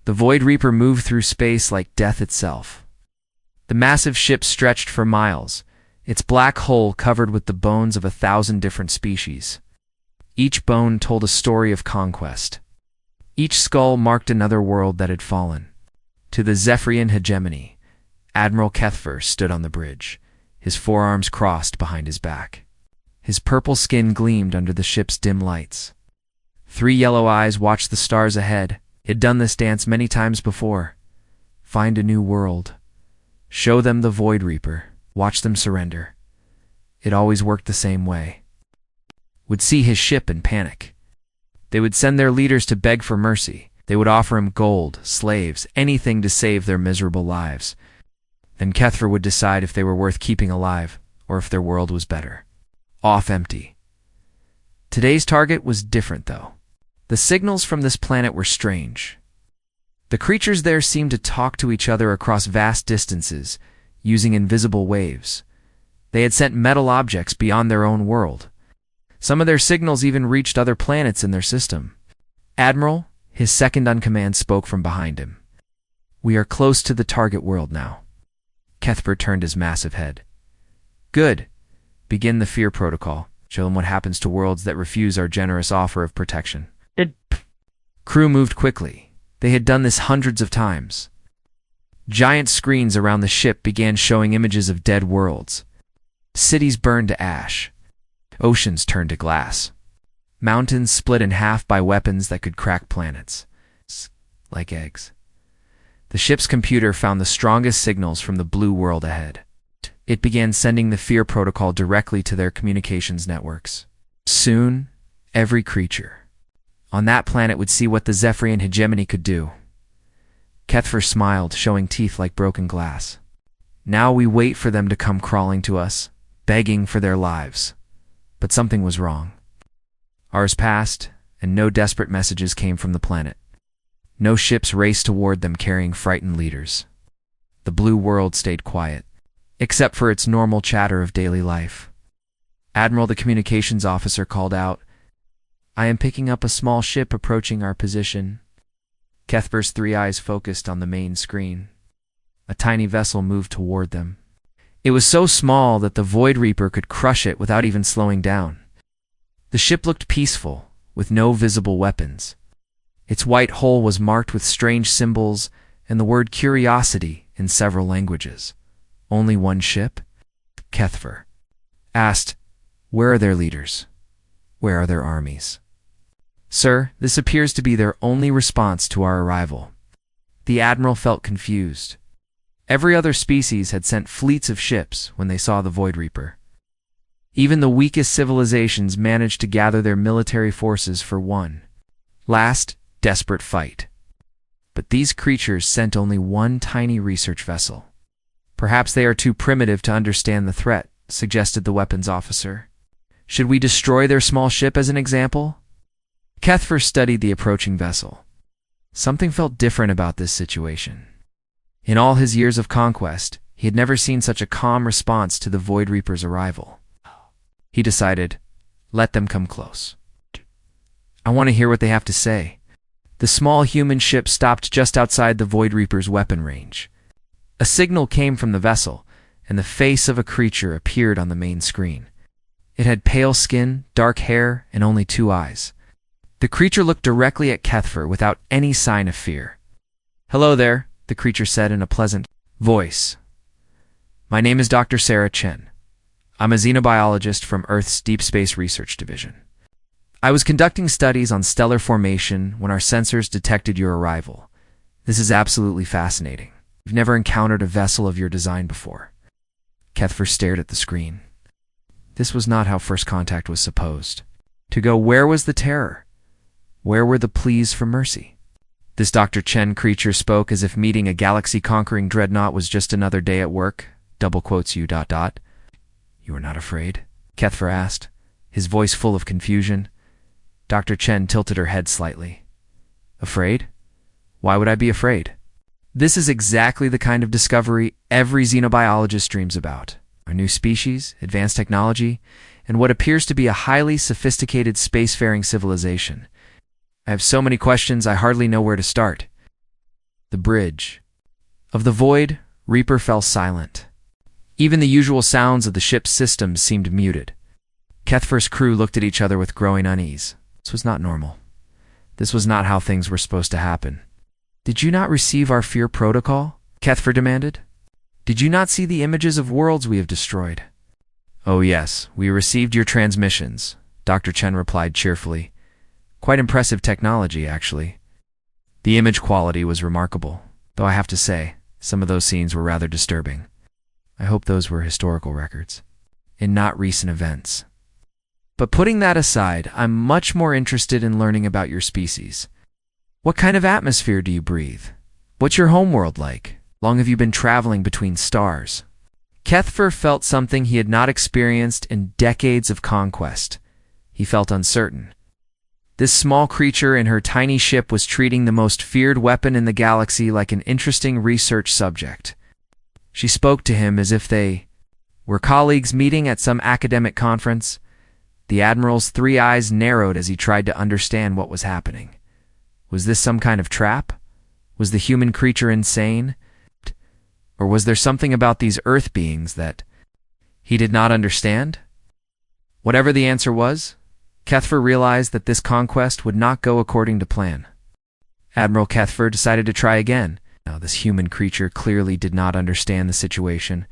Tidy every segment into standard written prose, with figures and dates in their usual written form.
The Void Reaper moved through space like death itself. The massive ship stretched for miles, its black hull covered with the bones of 1,000 different species. Each bone told a story of conquest. Each skull marked another world that had fallen. To the Zephyrian hegemony, Admiral Kethfer stood on the bridge, his forearms crossed behind his back. His purple skin gleamed under the ship's dim lights. 3 yellow eyes watched the stars ahead. He'd done this dance many times before. Find a new world. Show them the Void Reaper. Watch them surrender. It always worked the same way. Would see his ship and panic. They would send their leaders to beg for mercy. They would offer him gold, slaves, anything to save their miserable lives. Then Kethfer would decide if they were worth keeping alive, or if their world was better. Off empty. Today's target was different, though. The signals from this planet were strange. The creatures there seemed to talk to each other across vast distances, using invisible waves. They had sent metal objects beyond their own world. Some of their signals even reached other planets in their system. Admiral, his second-on-command, spoke from behind him. We are close to the target world now. Kethfer turned his massive head. Good. Begin the fear protocol. Show them what happens to worlds that refuse our generous offer of protection. Crew moved quickly. They had done this hundreds of times. Giant screens around the ship began showing images of dead worlds. Cities burned to ash. Oceans turned to glass. Mountains split in half by weapons that could crack planets. Like eggs. The ship's computer found the strongest signals from the blue world ahead. It began sending the fear protocol directly to their communications networks. Soon, every creature on that planet would see what the Zephyrian hegemony could do. Kethfer smiled, showing teeth like broken glass. Now we wait for them to come crawling to us, begging for their lives. But something was wrong. Hours passed, and no desperate messages came from the planet. No ships raced toward them carrying frightened leaders. The blue world stayed quiet, except for its normal chatter of daily life. Admiral, the communications officer, called out, I am picking up a small ship approaching our position. Kethfer's 3 eyes focused on the main screen. A tiny vessel moved toward them. It was so small that the Void Reaper could crush it without even slowing down. The ship looked peaceful, with no visible weapons. Its white hull was marked with strange symbols and the word curiosity in several languages. Only one ship? Kethfer asked, Where are their leaders? Where are their armies? Sir, this appears to be their only response to our arrival. The Admiral felt confused. Every other species had sent fleets of ships when they saw the Void Reaper. Even the weakest civilizations managed to gather their military forces for one last, desperate fight. But these creatures sent only one tiny research vessel. Perhaps they are too primitive to understand the threat, suggested the weapons officer. Should we destroy their small ship as an example? Kethfer studied the approaching vessel. Something felt different about this situation. In all his years of conquest, he had never seen such a calm response to the Void Reaper's arrival. He decided, let them come close. I want to hear what they have to say. The small human ship stopped just outside the Void Reaper's weapon range. A signal came from the vessel, and the face of a creature appeared on the main screen. It had pale skin, dark hair, and only 2 eyes. The creature looked directly at Kethfer without any sign of fear. Hello there, the creature said in a pleasant voice. My name is Dr. Sarah Chen. I'm a xenobiologist from Earth's Deep Space Research Division. I was conducting studies on stellar formation when our sensors detected your arrival. This is absolutely fascinating. We've never encountered a vessel of your design before. Kethfer stared at the screen. This was not how first contact was supposed to go. Where was the terror? Where were the pleas for mercy? This Dr. Chen creature spoke as if meeting a galaxy-conquering dreadnought was just another day at work. Double quotes you ... You are not afraid? Kethfer asked, his voice full of confusion. Dr. Chen tilted her head slightly. Afraid? Why would I be afraid? This is exactly the kind of discovery every xenobiologist dreams about. A new species, advanced technology, and what appears to be a highly sophisticated spacefaring civilization. I have so many questions I hardly know where to start. The bridge of the Void Reaper fell silent. Even the usual sounds of the ship's systems seemed muted. Kethfer's crew looked at each other with growing unease. This was not normal. This was not how things were supposed to happen. "Did you not receive our fear protocol?" Kethfer demanded. "Did you not see the images of worlds we have destroyed?" "Oh yes, we received your transmissions," Dr. Chen replied cheerfully. "Quite impressive technology, actually. The image quality was remarkable, though I have to say, some of those scenes were rather disturbing. I hope those were historical records, and not recent events. But putting that aside, I'm much more interested in learning about your species. What kind of atmosphere do you breathe? What's your homeworld like? Long have you been traveling between stars?" Kethfer felt something he had not experienced in decades of conquest. He felt uncertain. This small creature in her tiny ship was treating the most feared weapon in the galaxy like an interesting research subject. She spoke to him as if they were colleagues meeting at some academic conference. The Admiral's three eyes narrowed as he tried to understand what was happening. Was this some kind of trap? Was the human creature insane? Or was there something about these Earth beings that he did not understand? Whatever the answer was, Kethfer realized that this conquest would not go according to plan. Admiral Kethfer decided to try again. Now, this human creature clearly did not understand the situation.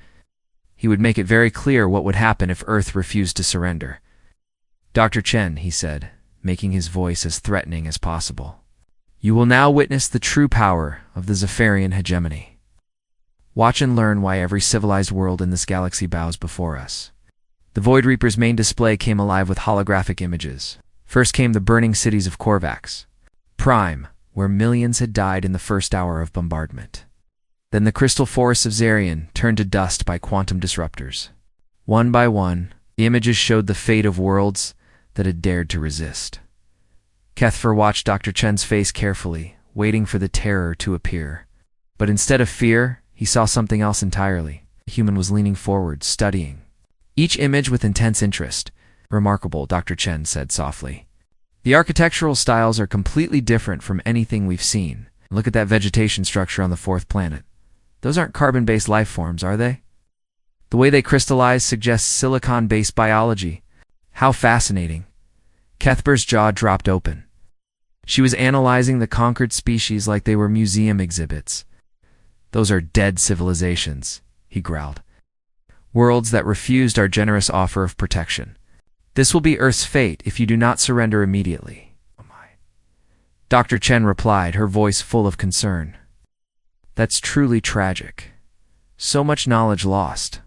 He would make it very clear what would happen if Earth refused to surrender. "Dr. Chen," he said, making his voice as threatening as possible, "you will now witness the true power of the Zephyrian hegemony. Watch and learn why every civilized world in this galaxy bows before us." The Void Reaper's main display came alive with holographic images. First came the burning cities of Korvax, Prime, where millions had died in the first hour of bombardment. Then the crystal forests of Zarian turned to dust by quantum disruptors. One by one, the images showed the fate of worlds that had dared to resist. Kethfer watched Dr. Chen's face carefully, waiting for the terror to appear. But instead of fear, he saw something else entirely. The human was leaning forward, studying each image with intense interest. "Remarkable," Dr. Chen said softly. "The architectural styles are completely different from anything we've seen. Look at that vegetation structure on the fourth planet. Those aren't carbon-based life forms, are they? The way they crystallize suggests silicon-based biology. How fascinating." Kethfer's jaw dropped open. She was analyzing the conquered species like they were museum exhibits. "Those are dead civilizations," he growled. "Worlds that refused our generous offer of protection. This will be Earth's fate if you do not surrender immediately." "Oh my," Dr. Chen replied, her voice full of concern. "That's truly tragic. So much knowledge lost.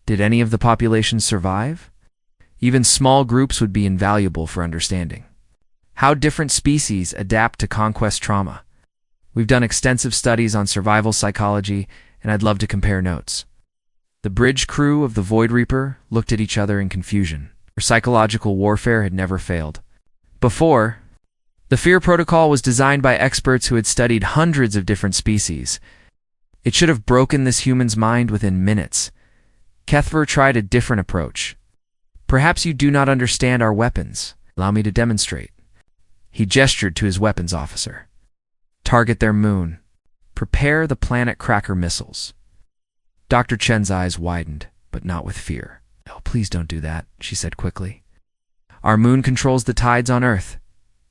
Did any of the population survive? Even small groups would be invaluable for understanding how different species adapt to conquest trauma. We've done extensive studies on survival psychology, and I'd love to compare notes." The bridge crew of the Void Reaper looked at each other in confusion. Their psychological warfare had never failed before. The fear protocol was designed by experts who had studied hundreds of different species. It should have broken this human's mind within minutes. Kethfer tried a different approach. "Perhaps you do not understand our weapons. Allow me to demonstrate." He gestured to his weapons officer. "Target their moon. Prepare the planet cracker missiles." Dr. Chen's eyes widened, but not with fear. "Oh, please don't do that," she said quickly. "Our moon controls the tides on Earth.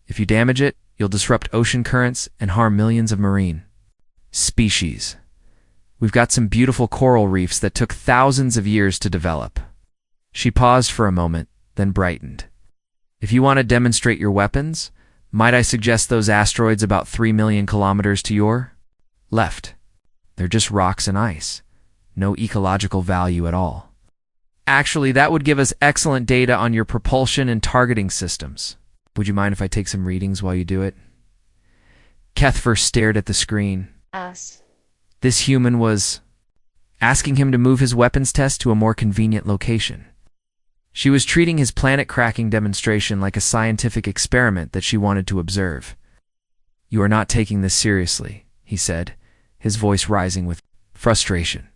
If you damage it, you'll disrupt ocean currents and harm millions of marine species. We've got some beautiful coral reefs that took thousands of years to develop." She paused for a moment, then brightened. "If you want to demonstrate your weapons, might I suggest those asteroids about 3 million kilometers to your left? They're just rocks and ice. No ecological value at all. Actually, that would give us excellent data on your propulsion and targeting systems. Would you mind if I take some readings while you do it?" Kethfer stared at the screen. This human was asking him to move his weapons test to a more convenient location. She was treating his planet-cracking demonstration like a scientific experiment that she wanted to observe. "You are not taking this seriously," he said, his voice rising with frustration.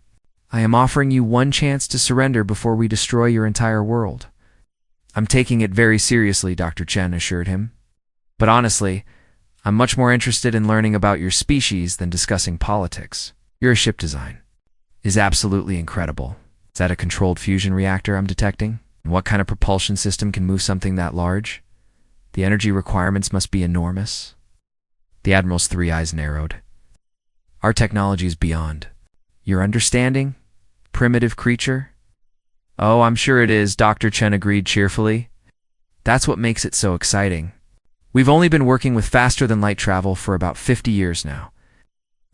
"I am offering you one chance to surrender before we destroy your entire world." "I'm taking it very seriously," Dr. Chen assured him. "But honestly, I'm much more interested in learning about your species than discussing politics. Your ship design is absolutely incredible. Is that a controlled fusion reactor I'm detecting? And what kind of propulsion system can move something that large? The energy requirements must be enormous. The Admiral's three eyes narrowed. Our technology is beyond your understanding, primitive creature. Oh, I'm sure it is, Dr. Chen agreed cheerfully. That's what makes it so exciting. We've only been working with faster-than-light travel for about 50 years now.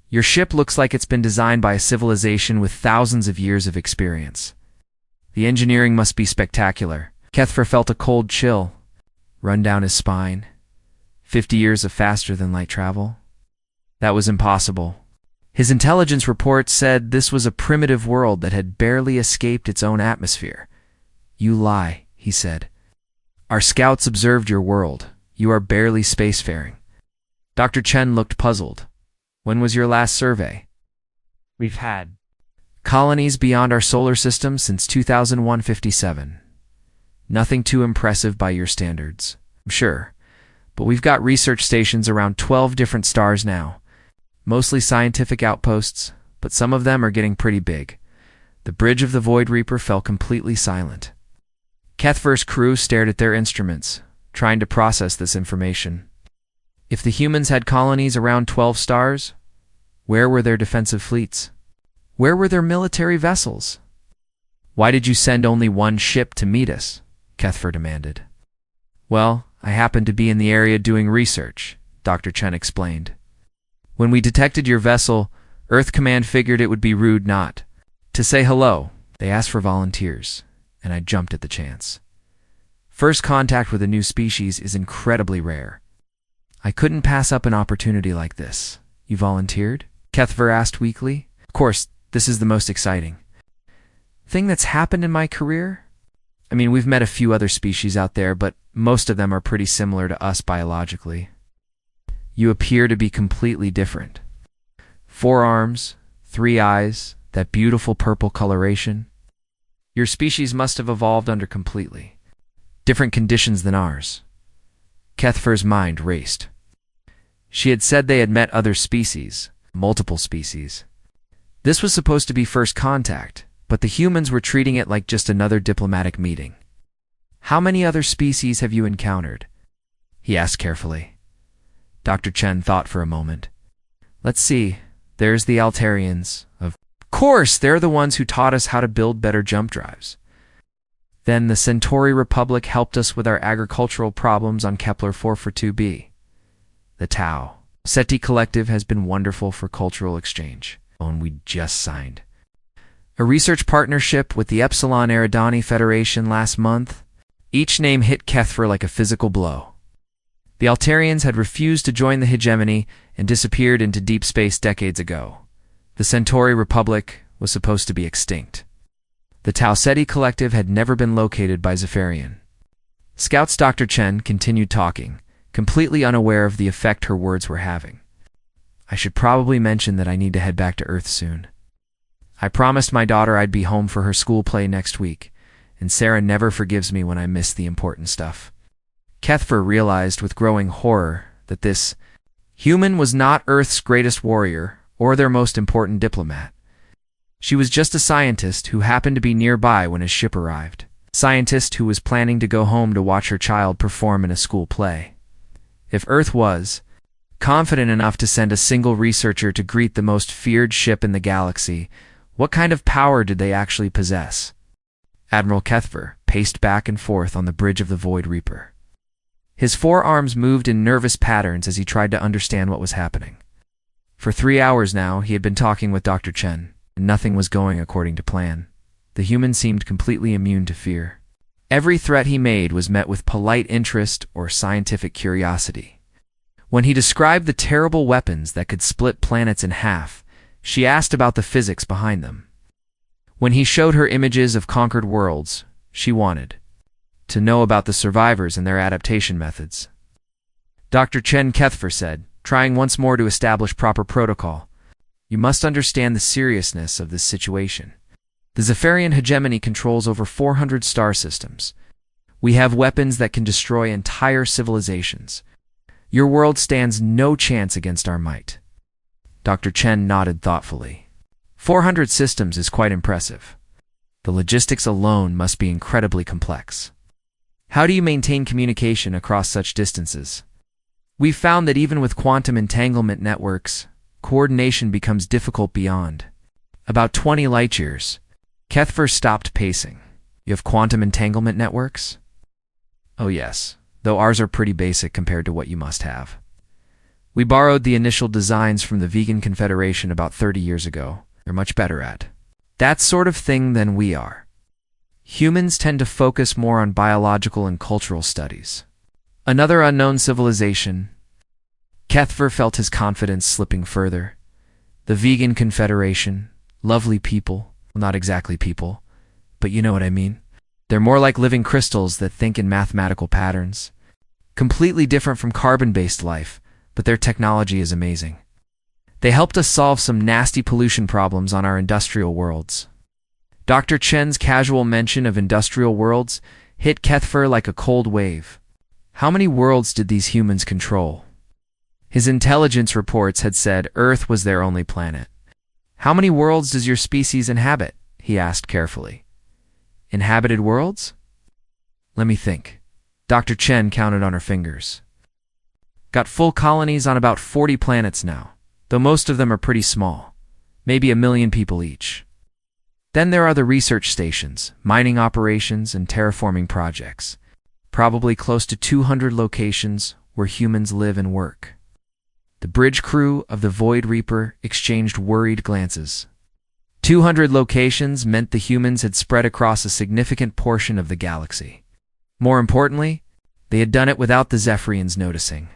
Your ship looks like it's been designed by a civilization with thousands of years of experience. The engineering must be spectacular. Kethfer felt a cold chill run down his spine. 50 years of faster-than-light travel? That was impossible. His intelligence report said this was a primitive world that had barely escaped its own atmosphere. You lie, he said. Our scouts observed your world. You are barely spacefaring. Dr. Chen looked puzzled. When was your last survey? We've had colonies beyond our solar system since 2157. Nothing too impressive by your standards, I'm sure. But we've got research stations around 12 different stars now. Mostly scientific outposts, but some of them are getting pretty big. The bridge of the Void Reaper fell completely silent. Kethfer's crew stared at their instruments, trying to process this information. If the humans had colonies around 12 stars, where were their defensive fleets? Where were their military vessels? Why did you send only one ship to meet us? Kethfer demanded. Well, I happened to be in the area doing research, Dr. Chen explained. When we detected your vessel, Earth Command figured it would be rude not to say hello. They asked for volunteers, and I jumped at the chance. First contact with a new species is incredibly rare. I couldn't pass up an opportunity like this. You volunteered? Kethfer asked weakly. Of course, this is the most exciting thing that's happened in my career. I mean, we've met a few other species out there, but most of them are pretty similar to us biologically. You appear to be completely different. 4 arms, 3 eyes, that beautiful purple coloration. Your species must have evolved under completely different conditions than ours. Kethfer's mind raced. She had said they had met other species, multiple species. This was supposed to be first contact, but the humans were treating it like just another diplomatic meeting. How many other species have you encountered? He asked carefully. Dr. Chen thought for a moment. Let's see, there's the Altarians. Of course, they're the ones who taught us how to build better jump drives. Then the Centauri Republic helped us with our agricultural problems on Kepler 442b. The Tau SETI Collective has been wonderful for cultural exchange. And we just signed a research partnership with the Epsilon Eridani Federation last month. Each name hit Kethfer like a physical blow. The Altarians had refused to join the hegemony and disappeared into deep space decades ago. The Centauri Republic was supposed to be extinct. The Tau SETI Collective had never been located by Zephyrian. Scouts Dr. Chen continued talking, completely unaware of the effect her words were having. I should probably mention that I need to head back to Earth soon. I promised my daughter I'd be home for her school play next week, and Sarah never forgives me when I miss the important stuff. Kethfer realized with growing horror that this human was not Earth's greatest warrior or their most important diplomat. She was just a scientist who happened to be nearby when his ship arrived. A scientist who was planning to go home to watch her child perform in a school play. If Earth was confident enough to send a single researcher to greet the most feared ship in the galaxy, what kind of power did they actually possess? Admiral Kethfer paced back and forth on the bridge of the Void Reaper. His 4 arms moved in nervous patterns as he tried to understand what was happening. For 3 hours now, he had been talking with Dr. Chen, and nothing was going according to plan. The human seemed completely immune to fear. Every threat he made was met with polite interest or scientific curiosity. When he described the terrible weapons that could split planets in half, she asked about the physics behind them. When he showed her images of conquered worlds, she wanted to know about the survivors and their adaptation methods. Dr. Chen Kethfer said, trying once more to establish proper protocol, "You must understand the seriousness of this situation. The Zephyrian hegemony controls over 400 star systems. We have weapons that can destroy entire civilizations. Your world stands no chance against our might. Dr. Chen nodded thoughtfully. 400 systems is quite impressive. The logistics alone must be incredibly complex. How do you maintain communication across such distances? We've found that even with quantum entanglement networks, coordination becomes difficult beyond about 20 light years. Kethfer stopped pacing. You have quantum entanglement networks? Oh yes, though ours are pretty basic compared to what you must have. We borrowed the initial designs from the Vegan Confederation about 30 years ago. They're much better at that sort of thing than we are. Humans tend to focus more on biological and cultural studies. Another unknown civilization. Kethfer felt his confidence slipping further. The Vegan Confederation. Lovely people. Well, not exactly people, but you know what I mean. They're more like living crystals that think in mathematical patterns. Completely different from carbon-based life, but their technology is amazing. They helped us solve some nasty pollution problems on our industrial worlds. Dr. Chen's casual mention of industrial worlds hit Kethfer like a cold wave. How many worlds did these humans control? His intelligence reports had said Earth was their only planet. How many worlds does your species inhabit? He asked carefully. Inhabited worlds? Let me think. Dr. Chen counted on her fingers. Got full colonies on about 40 planets now, though most of them are pretty small, maybe 1 million people each. Then there are the research stations, mining operations, and terraforming projects, probably close to 200 locations where humans live and work. The bridge crew of the Void Reaper exchanged worried glances. 200 locations meant the humans had spread across a significant portion of the galaxy. More importantly, they had done it without the Zephyrians noticing.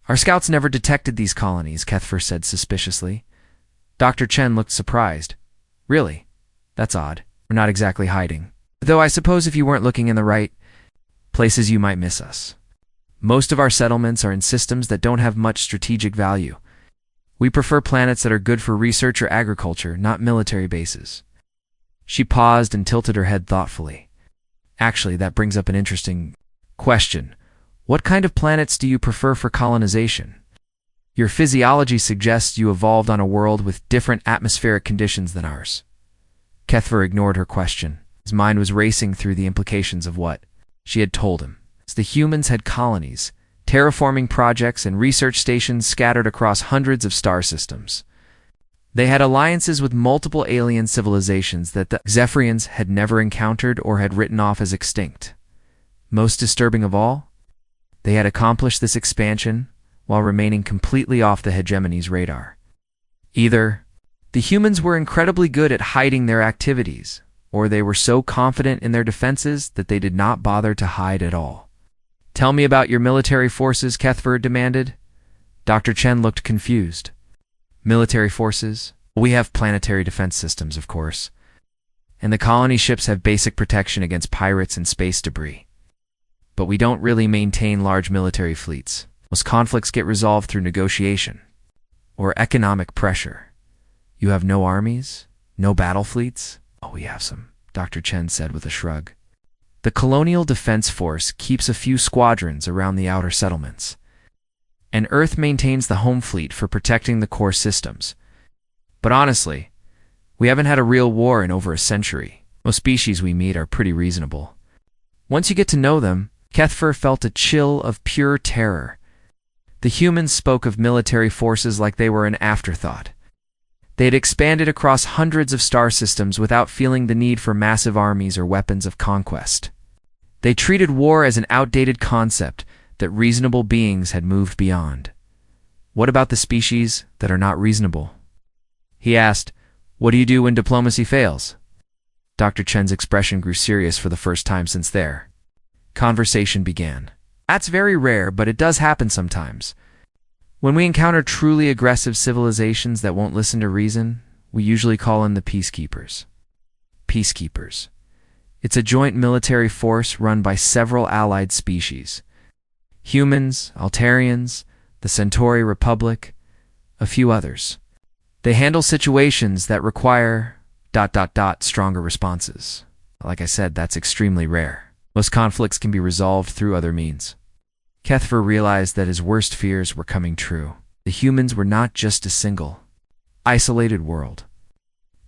Our scouts never detected these colonies, Kethfer said suspiciously. Dr. Chen looked surprised. Really? That's odd. We're not exactly hiding. Though I suppose if you weren't looking in the right places, you might miss us. Most of our settlements are in systems that don't have much strategic value. We prefer planets that are good for research or agriculture, not military bases. She paused and tilted her head thoughtfully. Actually, that brings up an interesting question. What kind of planets do you prefer for colonization? Your physiology suggests you evolved on a world with different atmospheric conditions than ours. Kethfer ignored her question. His mind was racing through the implications of what she had told him. The humans had colonies, terraforming projects, and research stations scattered across hundreds of star systems. They had alliances with multiple alien civilizations that the Zephyrians had never encountered or had written off as extinct. Most disturbing of all, they had accomplished this expansion while remaining completely off the hegemony's radar. Either the humans were incredibly good at hiding their activities, or they were so confident in their defenses that they did not bother to hide at all. Tell me about your military forces, Kethfer demanded. Dr. Chen looked confused. Military forces? We have planetary defense systems, of course. And the colony ships have basic protection against pirates and space debris. But we don't really maintain large military fleets. Most conflicts get resolved through negotiation or economic pressure. You have no armies? No battle fleets? Oh, we have some, Dr. Chen said with a shrug. The Colonial Defense Force keeps a few squadrons around the outer settlements, and Earth maintains the home fleet for protecting the core systems. But honestly, we haven't had a real war in over a century. Most species we meet are pretty reasonable. Once you get to know them, Kethfer felt a chill of pure terror. The humans spoke of military forces like they were an afterthought. They had expanded across hundreds of star systems without feeling the need for massive armies or weapons of conquest. They treated war as an outdated concept that reasonable beings had moved beyond. What about the species that are not reasonable? He asked, what do you do when diplomacy fails? Dr. Chen's expression grew serious for the first time since their conversation began. That's very rare, but it does happen sometimes. When we encounter truly aggressive civilizations that won't listen to reason, we usually call in the peacekeepers. Peacekeepers. It's a joint military force run by several allied species. Humans, Altarians, the Centauri Republic, a few others. They handle situations that require ... stronger responses. Like I said, that's extremely rare. Most conflicts can be resolved through other means. Kethfer realized that his worst fears were coming true. The humans were not just a single, isolated world.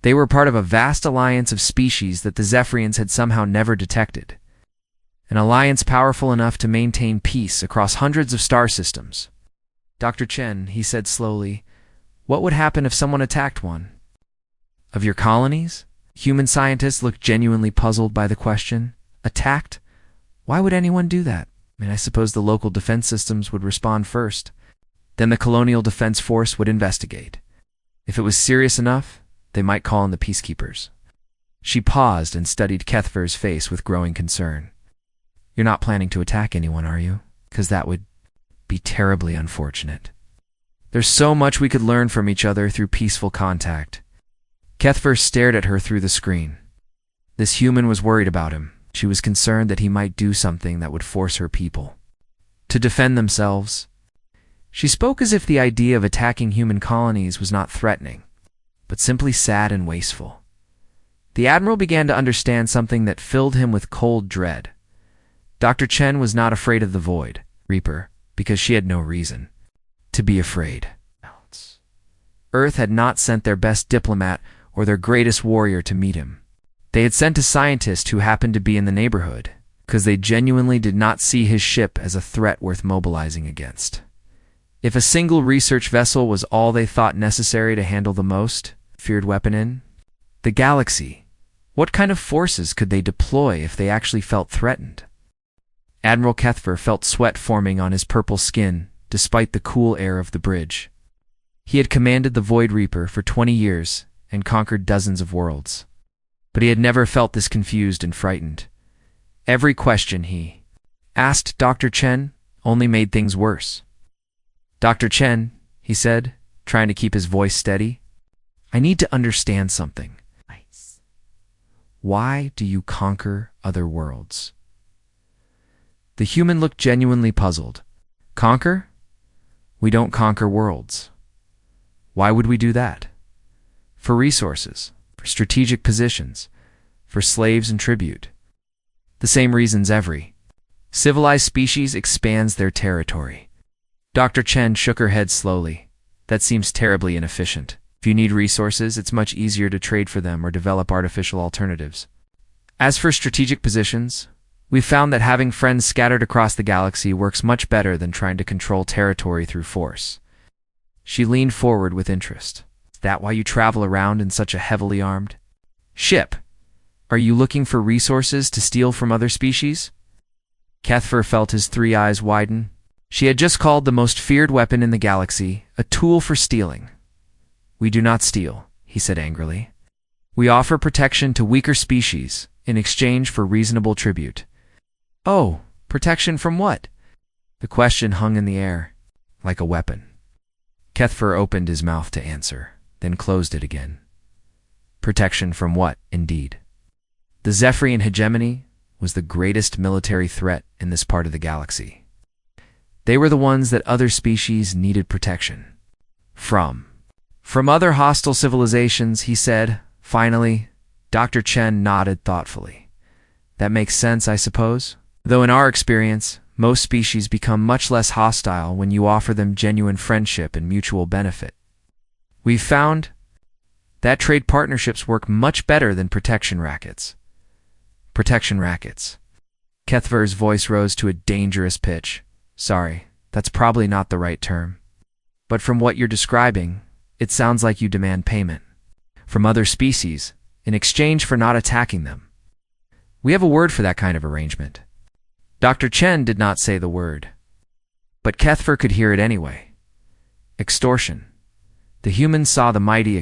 They were part of a vast alliance of species that the Zephyrians had somehow never detected. An alliance powerful enough to maintain peace across hundreds of star systems. Dr. Chen, he said slowly, what would happen if someone attacked one? Of your colonies? Human scientists looked genuinely puzzled by the question. Attacked? Why would anyone do that? I suppose the local defense systems would respond first. Then the Colonial Defense Force would investigate. If it was serious enough, they might call in the peacekeepers. She paused and studied Kethfer's face with growing concern. You're not planning to attack anyone, are you? Because that would be terribly unfortunate. There's so much we could learn from each other through peaceful contact. Kethfer stared at her through the screen. This human was worried about him. She was concerned that he might do something that would force her people to defend themselves. She spoke as if the idea of attacking human colonies was not threatening, but simply sad and wasteful. The Admiral began to understand something that filled him with cold dread. Dr. Chen was not afraid of the Void Reaper because she had no reason to be afraid. Earth had not sent their best diplomat or their greatest warrior to meet him. They had sent a scientist who happened to be in the neighborhood because they genuinely did not see his ship as a threat worth mobilizing against. If a single research vessel was all they thought necessary to handle the most feared weapon in the galaxy, what kind of forces could they deploy if they actually felt threatened? Admiral Kethfer felt sweat forming on his purple skin despite the cool air of the bridge. He had commanded the Void Reaper for 20 years and conquered dozens of worlds. But he had never felt this confused and frightened. Every question he asked Dr. Chen only made things worse. Dr. Chen, he said, trying to keep his voice steady, I need to understand something. Why do you conquer other worlds? The human looked genuinely puzzled. Conquer? We don't conquer worlds. Why would we do that? For resources, for strategic positions, for slaves and tribute. The same reasons every civilized species expands their territory. Dr. Chen shook her head slowly. That seems terribly inefficient. If you need resources, it's much easier to trade for them or develop artificial alternatives. As for strategic positions, we've found that having friends scattered across the galaxy works much better than trying to control territory through force. She leaned forward with interest. Is that why you travel around in such a heavily armed ship? Are you looking for resources to steal from other species? Kethfer felt his three eyes widen. She had just called the most feared weapon in the galaxy a tool for stealing. We do not steal, he said angrily. We offer protection to weaker species in exchange for reasonable tribute. Oh, protection from what? The question hung in the air, like a weapon. Kethfer opened his mouth to answer, then closed it again. Protection from what, indeed? The Zephyrian hegemony was the greatest military threat in this part of the galaxy. They were the ones that other species needed protection from. From other hostile civilizations, he said. Finally, Dr. Chen nodded thoughtfully. That makes sense, I suppose. Though in our experience, most species become much less hostile when you offer them genuine friendship and mutual benefit. We've found that trade partnerships work much better than protection rackets. Protection rackets. Kethfer's voice rose to a dangerous pitch. Sorry, that's probably not the right term. But from what you're describing, it sounds like you demand payment from other species in exchange for not attacking them. We have a word for that kind of arrangement. Dr. Chen did not say the word, but Kethfer could hear it anyway. Extortion. The humans saw the mighty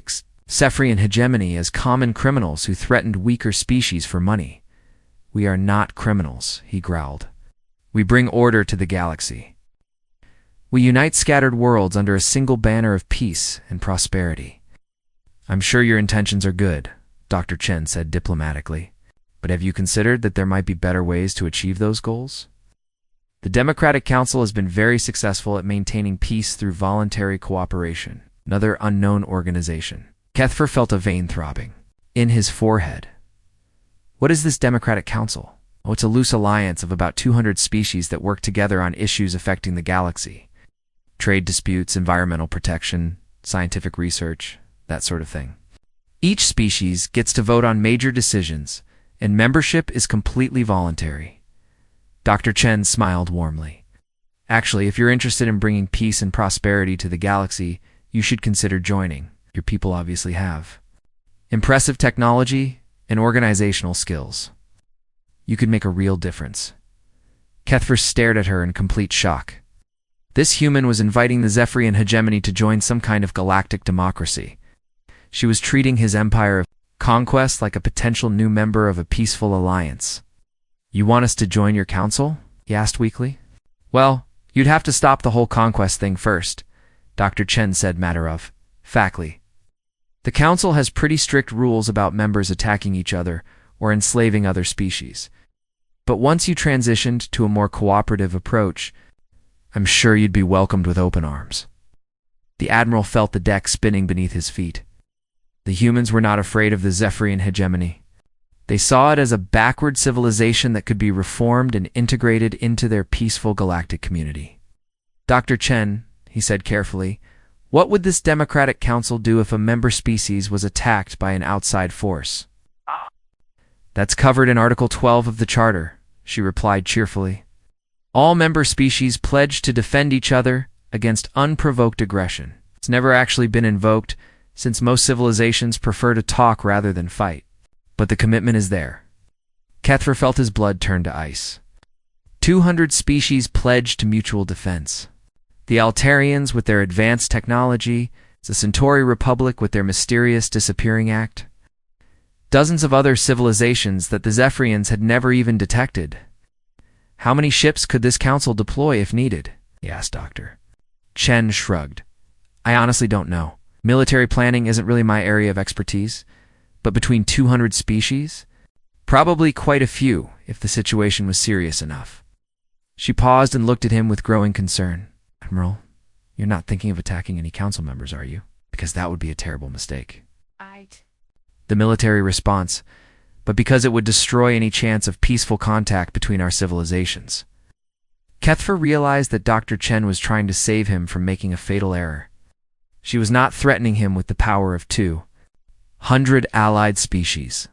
Zephyrian hegemony as common criminals who threatened weaker species for money. We are not criminals, he growled. We bring order to the galaxy. We unite scattered worlds under a single banner of peace and prosperity. I'm sure your intentions are good, Dr. Chen said diplomatically, but have you considered that there might be better ways to achieve those goals? The Democratic Council has been very successful at maintaining peace through voluntary cooperation, another unknown organization. Kethfer felt a vein throbbing in his forehead. What is this Democratic Council? Oh, it's a loose alliance of about 200 species that work together on issues affecting the galaxy. Trade disputes, environmental protection, scientific research, that sort of thing. Each species gets to vote on major decisions, and membership is completely voluntary. Dr. Chen smiled warmly. Actually, if you're interested in bringing peace and prosperity to the galaxy, you should consider joining. Your people obviously have impressive technology and organizational skills. You could make a real difference. Kethver stared at her in complete shock. This human was inviting the Zephyrian hegemony to join some kind of galactic democracy. She was treating his empire of conquest like a potential new member of a peaceful alliance. You want us to join your council? He asked weakly. Well, you'd have to stop the whole conquest thing first, Dr. Chen said matter-of-factly. The council has pretty strict rules about members attacking each other or enslaving other species. But once you transitioned to a more cooperative approach, I'm sure you'd be welcomed with open arms. The Admiral felt the deck spinning beneath his feet. The humans were not afraid of the Zephyrian hegemony. They saw it as a backward civilization that could be reformed and integrated into their peaceful galactic community. Dr. Chen, he said carefully, what would this democratic council do if a member species was attacked by an outside force? That's covered in Article 12 of the Charter, she replied cheerfully. All member species pledge to defend each other against unprovoked aggression. It's never actually been invoked, since most civilizations prefer to talk rather than fight. But the commitment is there. Kethver felt his blood turn to ice. 200 species pledged to mutual defense. The Altarians with their advanced technology, the Centauri Republic with their mysterious disappearing act. Dozens of other civilizations that the Zephyrians had never even detected. How many ships could this council deploy if needed? He asked Dr. Chen shrugged. I honestly don't know. Military planning isn't really my area of expertise, but between 200 species? Probably quite a few, if the situation was serious enough. She paused and looked at him with growing concern. Admiral, you're not thinking of attacking any council members, are you? Because that would be a terrible mistake. The military response, but because it would destroy any chance of peaceful contact between our civilizations. Kethver realized that Dr. Chen was trying to save him from making a fatal error. She was not threatening him with the power of 200 allied species.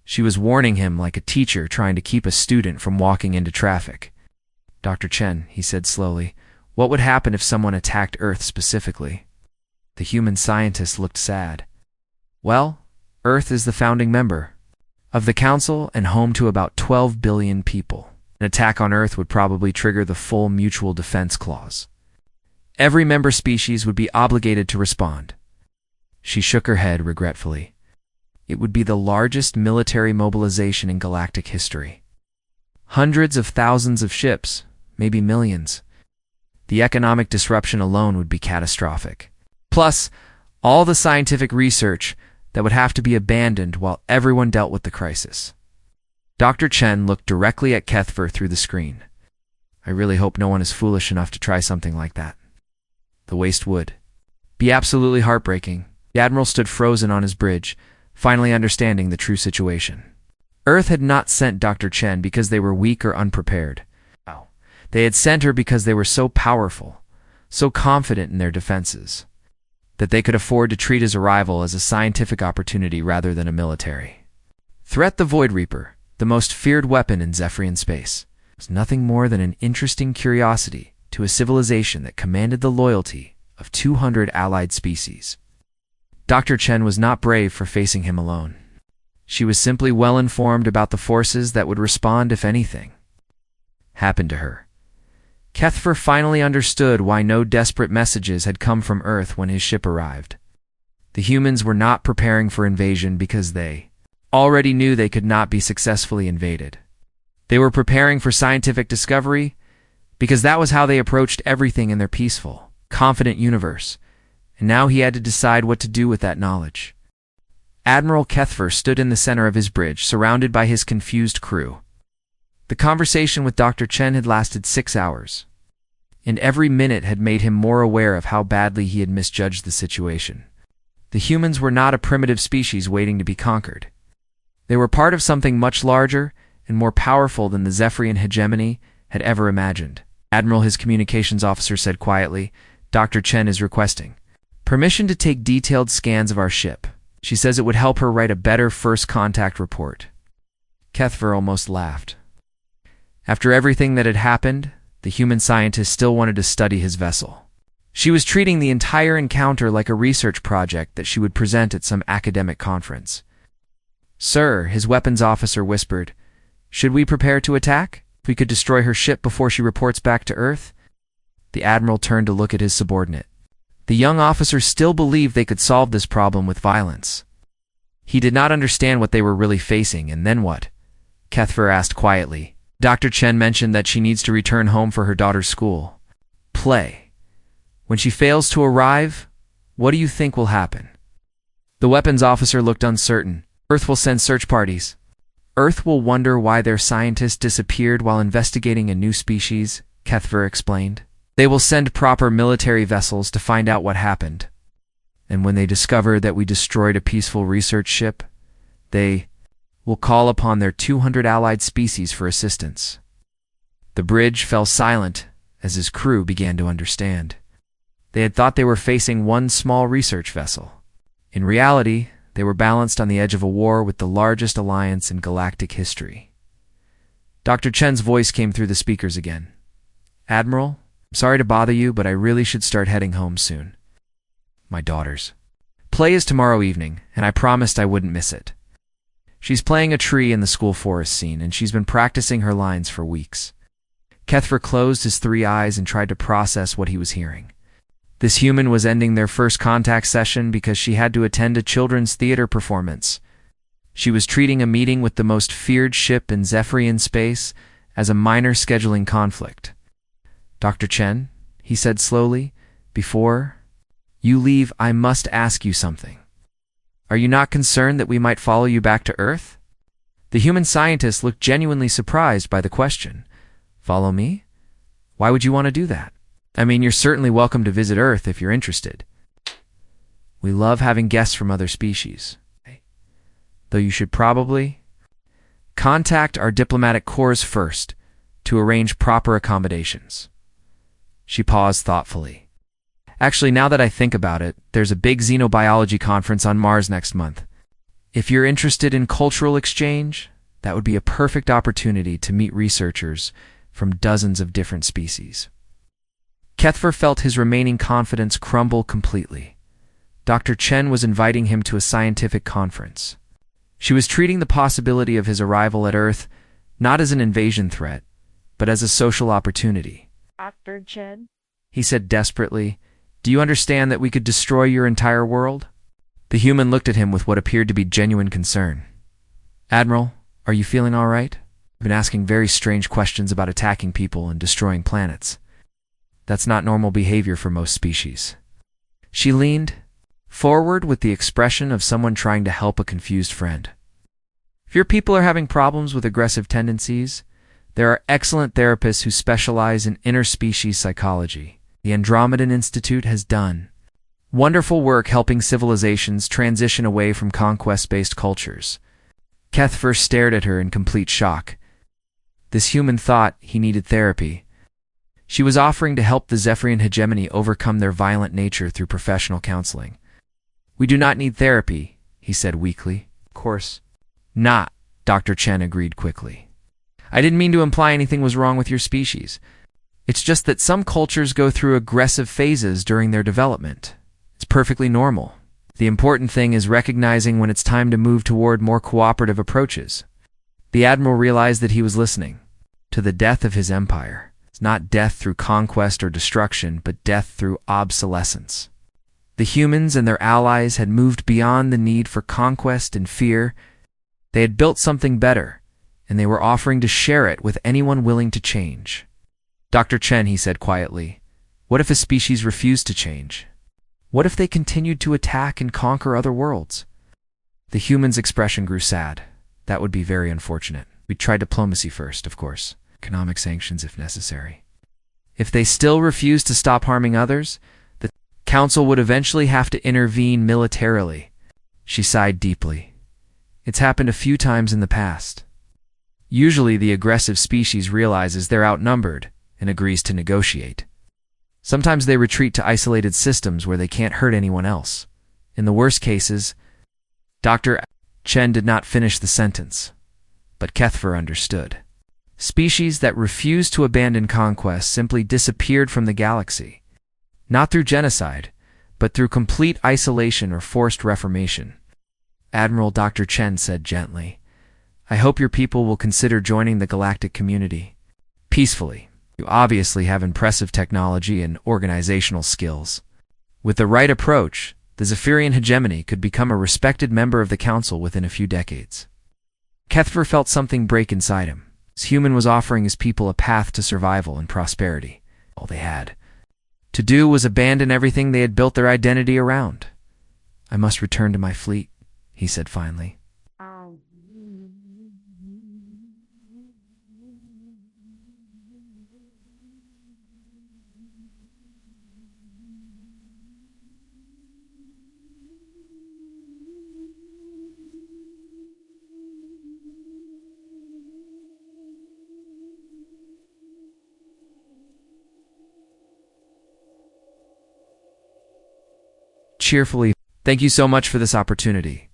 She was warning him like a teacher trying to keep a student from walking into traffic. Dr. Chen, he said slowly, what would happen if someone attacked Earth specifically? The human scientist looked sad. Well, Earth is the founding member of the Council and home to about 12 billion people. An attack on Earth would probably trigger the full mutual defense clause. Every member species would be obligated to respond. She shook her head regretfully. It would be the largest military mobilization in galactic history. Hundreds of thousands of ships, maybe millions. The economic disruption alone would be catastrophic. Plus, all the scientific research that would have to be abandoned while everyone dealt with the crisis. Dr. Chen looked directly at Kethver through the screen. I really hope no one is foolish enough to try something like that. The waste would be absolutely heartbreaking. The Admiral stood frozen on his bridge, finally understanding the true situation. Earth had not sent Dr. Chen because they were weak or unprepared. They had sent her because they were so powerful, so confident in their defenses, that they could afford to treat his arrival as a scientific opportunity rather than a military threat. The Void Reaper, the most feared weapon in Zephyrian space, was nothing more than an interesting curiosity to a civilization that commanded the loyalty of 200 allied species. Dr. Chen was not brave for facing him alone. She was simply well informed about the forces that would respond if anything happened to her. Kethver finally understood why no desperate messages had come from Earth when his ship arrived. The humans were not preparing for invasion because they already knew they could not be successfully invaded. They were preparing for scientific discovery because that was how they approached everything in their peaceful, confident universe, and now he had to decide what to do with that knowledge. Admiral Kethver stood in the center of his bridge, surrounded by his confused crew. The conversation with Dr. Chen had lasted 6 hours, and every minute had made him more aware of how badly he had misjudged the situation. The humans were not a primitive species waiting to be conquered. They were part of something much larger and more powerful than the Zephyrian hegemony had ever imagined. Admiral, his communications officer said quietly, Dr. Chen is requesting permission to take detailed scans of our ship. She says it would help her write a better first contact report. Kethver almost laughed. After everything that had happened, the human scientist still wanted to study his vessel. She was treating the entire encounter like a research project that she would present at some academic conference. Sir, his weapons officer whispered, should we prepare to attack? We could destroy her ship before she reports back to Earth. The admiral turned to look at his subordinate. The young officer still believed they could solve this problem with violence. He did not understand what they were really facing, and then what? Kethver asked quietly. Dr. Chen mentioned that she needs to return home for her daughter's school. Play. When she fails to arrive, what do you think will happen? The weapons officer looked uncertain. Earth will send search parties. Earth will wonder why their scientists disappeared while investigating a new species, Kethver explained. They will send proper military vessels to find out what happened. And when they discover that we destroyed a peaceful research ship, they will call upon their 200 allied species for assistance. The bridge fell silent as his crew began to understand. They had thought they were facing one small research vessel. In reality, they were balanced on the edge of a war with the largest alliance in galactic history. Dr. Chen's voice came through the speakers again. Admiral, I'm sorry to bother you, but I really should start heading home soon. My daughter's play is tomorrow evening, and I promised I wouldn't miss it. She's playing a tree in the school forest scene, and she's been practicing her lines for weeks. Kethver closed his 3 eyes and tried to process what he was hearing. This human was ending their first contact session because she had to attend a children's theater performance. She was treating a meeting with the most feared ship in Zephyrian space as a minor scheduling conflict. Dr. Chen, he said slowly, before you leave, I must ask you something. Are you not concerned that we might follow you back to Earth? The human scientist looked genuinely surprised by the question. Follow me? Why would you want to do that? I mean, you're certainly welcome to visit Earth if you're interested. We love having guests from other species. Though you should probably contact our diplomatic corps first to arrange proper accommodations. She paused thoughtfully. Actually, now that I think about it, there's a big xenobiology conference on Mars next month. If you're interested in cultural exchange, that would be a perfect opportunity to meet researchers from dozens of different species. Kethver felt his remaining confidence crumble completely. Dr. Chen was inviting him to a scientific conference. She was treating the possibility of his arrival at Earth not as an invasion threat, but as a social opportunity. Dr. Chen, he said desperately, do you understand that we could destroy your entire world? The human looked at him with what appeared to be genuine concern. Admiral, are you feeling all right? I've been asking very strange questions about attacking people and destroying planets. That's not normal behavior for most species. She leaned forward with the expression of someone trying to help a confused friend. If your people are having problems with aggressive tendencies, there are excellent therapists who specialize in interspecies psychology. The Andromedan Institute has done wonderful work helping civilizations transition away from conquest-based cultures. Kethver stared at her in complete shock. This human thought he needed therapy. She was offering to help the Zephyrian hegemony overcome their violent nature through professional counseling. We do not need therapy, he said weakly. Of course not, Dr. Chen agreed quickly. I didn't mean to imply anything was wrong with your species. It's just that some cultures go through aggressive phases during their development. It's perfectly normal. The important thing is recognizing when it's time to move toward more cooperative approaches. The admiral realized that he was listening to the death of his empire. It's not death through conquest or destruction, but death through obsolescence. The humans and their allies had moved beyond the need for conquest and fear. They had built something better, and they were offering to share it with anyone willing to change. Dr. Chen, he said quietly, what if a species refused to change? What if they continued to attack and conquer other worlds? The human's expression grew sad. That would be very unfortunate. We'd try diplomacy first, of course. Economic sanctions if necessary. If they still refuse to stop harming others, the Council would eventually have to intervene militarily. She sighed deeply. It's happened a few times in the past. Usually, the aggressive species realizes they're outnumbered and agrees to negotiate. Sometimes they retreat to isolated systems where they can't hurt anyone else. In the worst cases, Dr. Chen did not finish the sentence, but Kethfer understood. Species that refused to abandon conquest simply disappeared from the galaxy, not through genocide, but through complete isolation or forced reformation. Admiral Dr. Chen said gently, "I hope your people will consider joining the galactic community peacefully. You obviously have impressive technology and organizational skills. With the right approach, the Zephyrian hegemony could become a respected member of the Council within a few decades." Kethfer felt something break inside him. This human was offering his people a path to survival and prosperity. All they had to do was abandon everything they had built their identity around. "I must return to my fleet," he said finally. Cheerfully, "Thank you so much for this opportunity.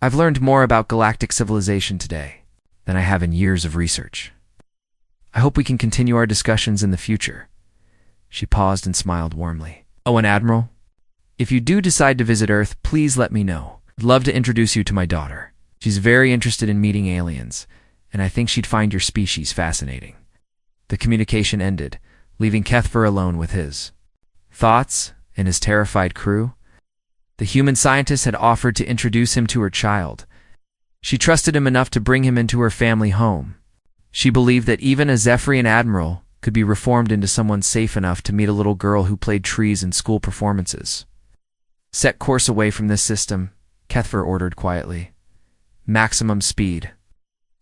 I've learned more about galactic civilization today than I have in years of research. I hope we can continue our discussions in the future." She paused and smiled warmly. "Oh, and Admiral, if you do decide to visit Earth, please let me know. I'd love to introduce you to my daughter. She's very interested in meeting aliens, and I think she'd find your species fascinating." The communication ended, leaving Kethfer alone with his thoughts and his terrified crew. The human scientist had offered to introduce him to her child. She trusted him enough to bring him into her family home. She believed that even a Zephyrian admiral could be reformed into someone safe enough to meet a little girl who played trees in school performances. "Set course away from this system," Kethfer ordered quietly. "Maximum speed."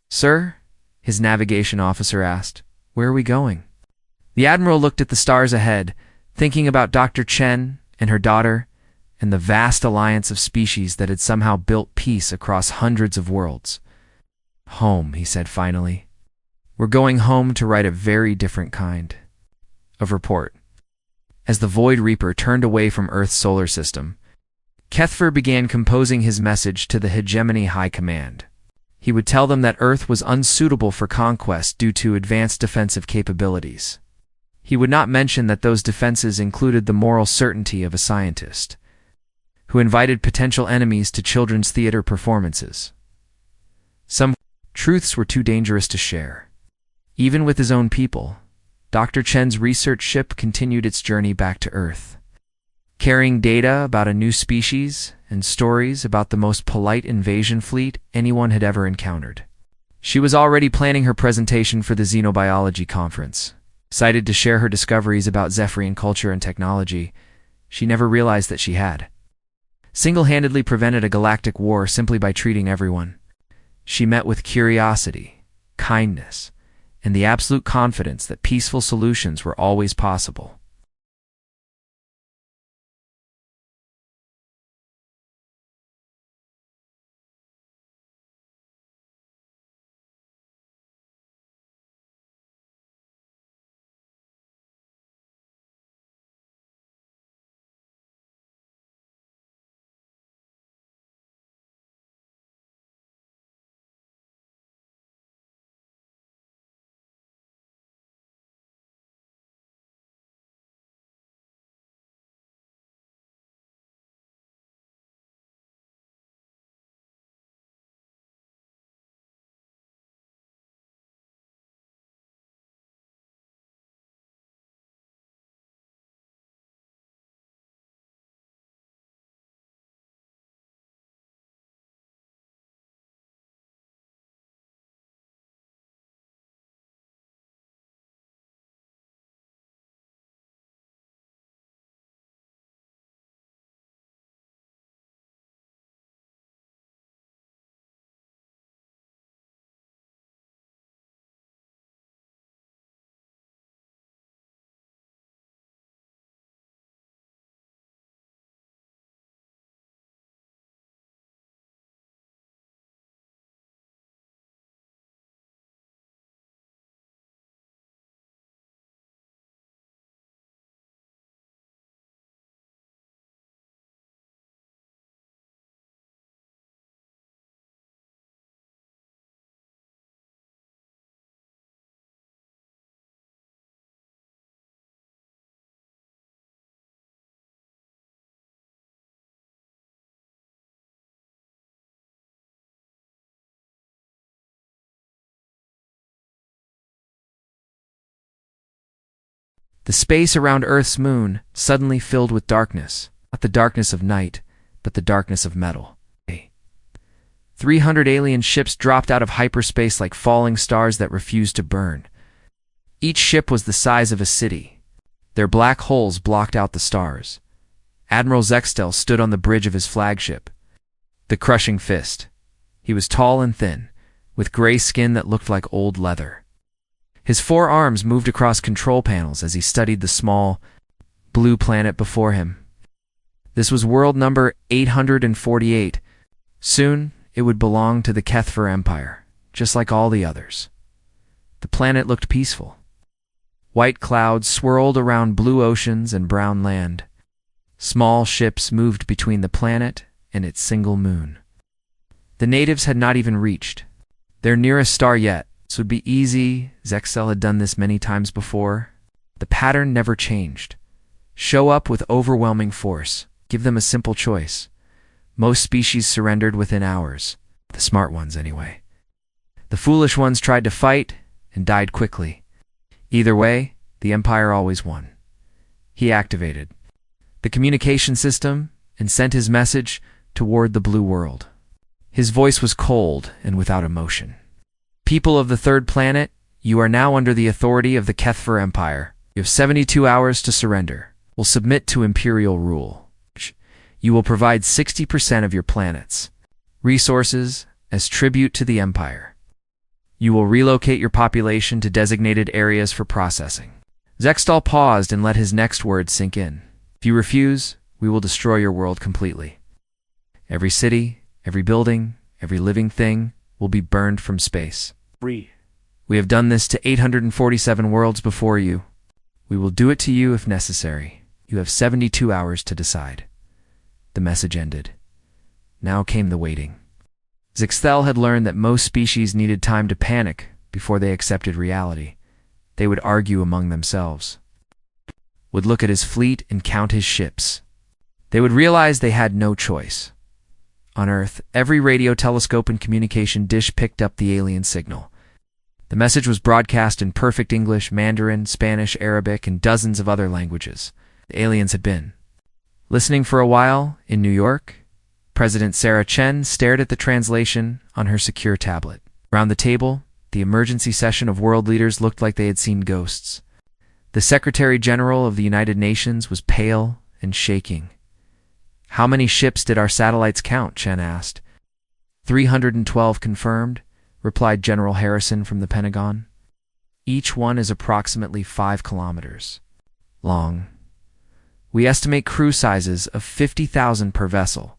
"Sir?" his navigation officer asked. "Where are we going?" The admiral looked at the stars ahead, thinking about Dr. Chen and her daughter, and the vast alliance of species that had somehow built peace across hundreds of worlds. "Home," he said finally. "We're going home to write a very different kind of report." As the Void Reaper turned away from Earth's solar system, Kethfer began composing his message to the Hegemony High Command. He would tell them that Earth was unsuitable for conquest due to advanced defensive capabilities. He would not mention that those defenses included the moral certainty of a scientist who invited potential enemies to children's theater performances. Some truths were too dangerous to share. Even with his own people, Dr. Chen's research ship continued its journey back to Earth, carrying data about a new species and stories about the most polite invasion fleet anyone had ever encountered. She was already planning her presentation for the Xenobiology conference. Excited to share her discoveries about Zephyrian culture and technology, she never realized that she had single-handedly prevented a galactic war simply by treating everyone she met with curiosity, kindness, and the absolute confidence that peaceful solutions were always possible. The space around Earth's moon suddenly filled with darkness, not the darkness of night, but the darkness of metal. 300 alien ships dropped out of hyperspace like falling stars that refused to burn. Each ship was the size of a city. Their black holes blocked out the stars. Admiral Zextel stood on the bridge of his flagship. The crushing fist. He was tall and thin, with gray skin that looked like old leather. His 4 arms moved across control panels as he studied the small, blue planet before him. This was world number 848. Soon, it would belong to the Kethfer Empire, just like all the others. The planet looked peaceful. White clouds swirled around blue oceans and brown land. Small ships moved between the planet and its single moon. The natives had not even reached their nearest star yet. This would be easy. Zextel had done this many times before. The pattern never changed. Show up with overwhelming force. Give them a simple choice. Most species surrendered within hours. The smart ones, anyway. The foolish ones tried to fight and died quickly. Either way, the Empire always won. He activated the communication system and sent his message toward the blue world. His voice was cold and without emotion. People of the third planet, you are now under the authority of the Kethfer Empire. You have 72 hours to surrender. Will submit to imperial rule. You will provide 60% of your planet's resources as tribute to the Empire. You will relocate your population to designated areas for processing. Zextal paused and let his next words sink in. If you refuse, we will destroy your world completely. Every city, every building, every living thing will be burned from space. We have done this to 847 worlds before you. We will do it to you if necessary. You have 72 hours to decide. The message ended. Now came the waiting. Zextel had learned that most species needed time to panic before they accepted reality. They would argue among themselves, would look at his fleet and count his ships. They would realize they had no choice. On Earth, every radio telescope and communication dish picked up the alien signal. The message was broadcast in perfect English, Mandarin, Spanish, Arabic, and dozens of other languages. The aliens had been listening for a while. In New York, President Sarah Chen stared at the translation on her secure tablet. Around the table, the emergency session of world leaders looked like they had seen ghosts. The Secretary General of the United Nations was pale and shaking. How many ships did our satellites count? Chen asked. 312 confirmed, replied General Harrison from the Pentagon. Each one is approximately 5 kilometers long. We estimate crew sizes of 50,000 per vessel.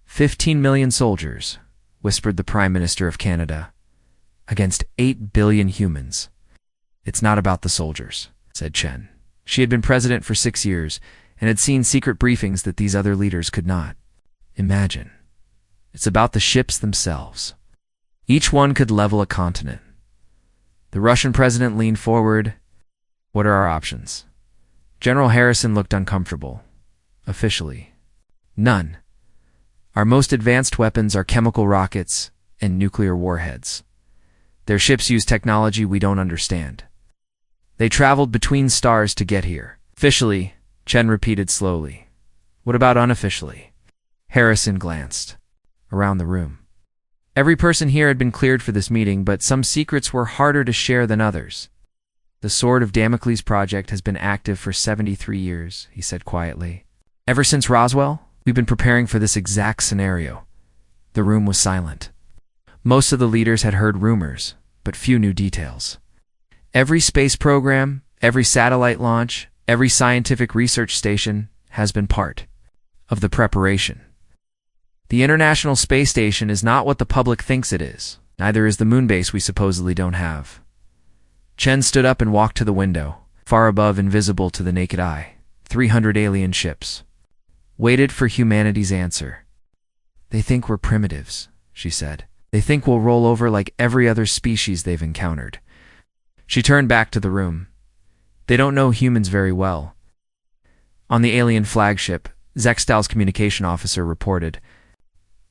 15 million soldiers, whispered the Prime Minister of Canada, against 8 billion humans. It's not about the soldiers, said Chen. She had been president for 6 years and had seen secret briefings that these other leaders could not imagine. It's about the ships themselves. Each one could level a continent. The Russian president leaned forward. What are our options? General Harrison looked uncomfortable. Officially, none. Our most advanced weapons are chemical rockets and nuclear warheads. Their ships use technology we don't understand. They traveled between stars to get here. Officially, Chen repeated slowly. What about unofficially? Harrison glanced around the room. Every person here had been cleared for this meeting, but some secrets were harder to share than others. The Sword of Damocles project has been active for 73 years, he said quietly. Ever since Roswell, we've been preparing for this exact scenario. The room was silent. Most of the leaders had heard rumors, but few knew details. Every space program, every satellite launch, every scientific research station has been part of the preparation. The International Space Station is not what the public thinks it is. Neither is the moon base we supposedly don't have. Chen stood up and walked to the window, far above, invisible to the naked eye. 300 alien ships waited for humanity's answer. They think we're primitives, she said. They think we'll roll over like every other species they've encountered. She turned back to the room. They don't know humans very well. On the alien flagship, Zextal's communication officer reported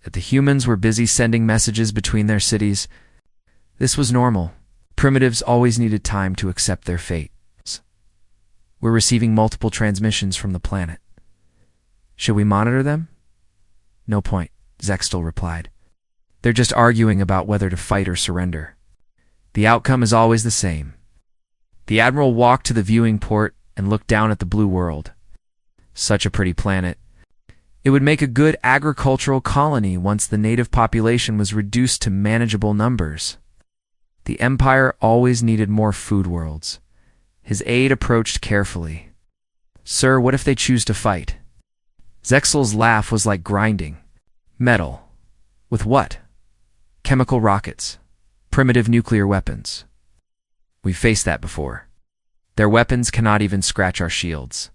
that the humans were busy sending messages between their cities. This was normal. Primitives always needed time to accept their fate. We're receiving multiple transmissions from the planet. Should we monitor them? No point, Zextal replied. They're just arguing about whether to fight or surrender. The outcome is always the same. The Admiral walked to the viewing port and looked down at the blue world. Such a pretty planet. It would make a good agricultural colony once the native population was reduced to manageable numbers. The Empire always needed more food worlds. His aide approached carefully. Sir, what if they choose to fight? Zexal's laugh was like grinding. Metal. With what? Chemical rockets. Primitive nuclear weapons. We've faced that before. Their weapons cannot even scratch our shields.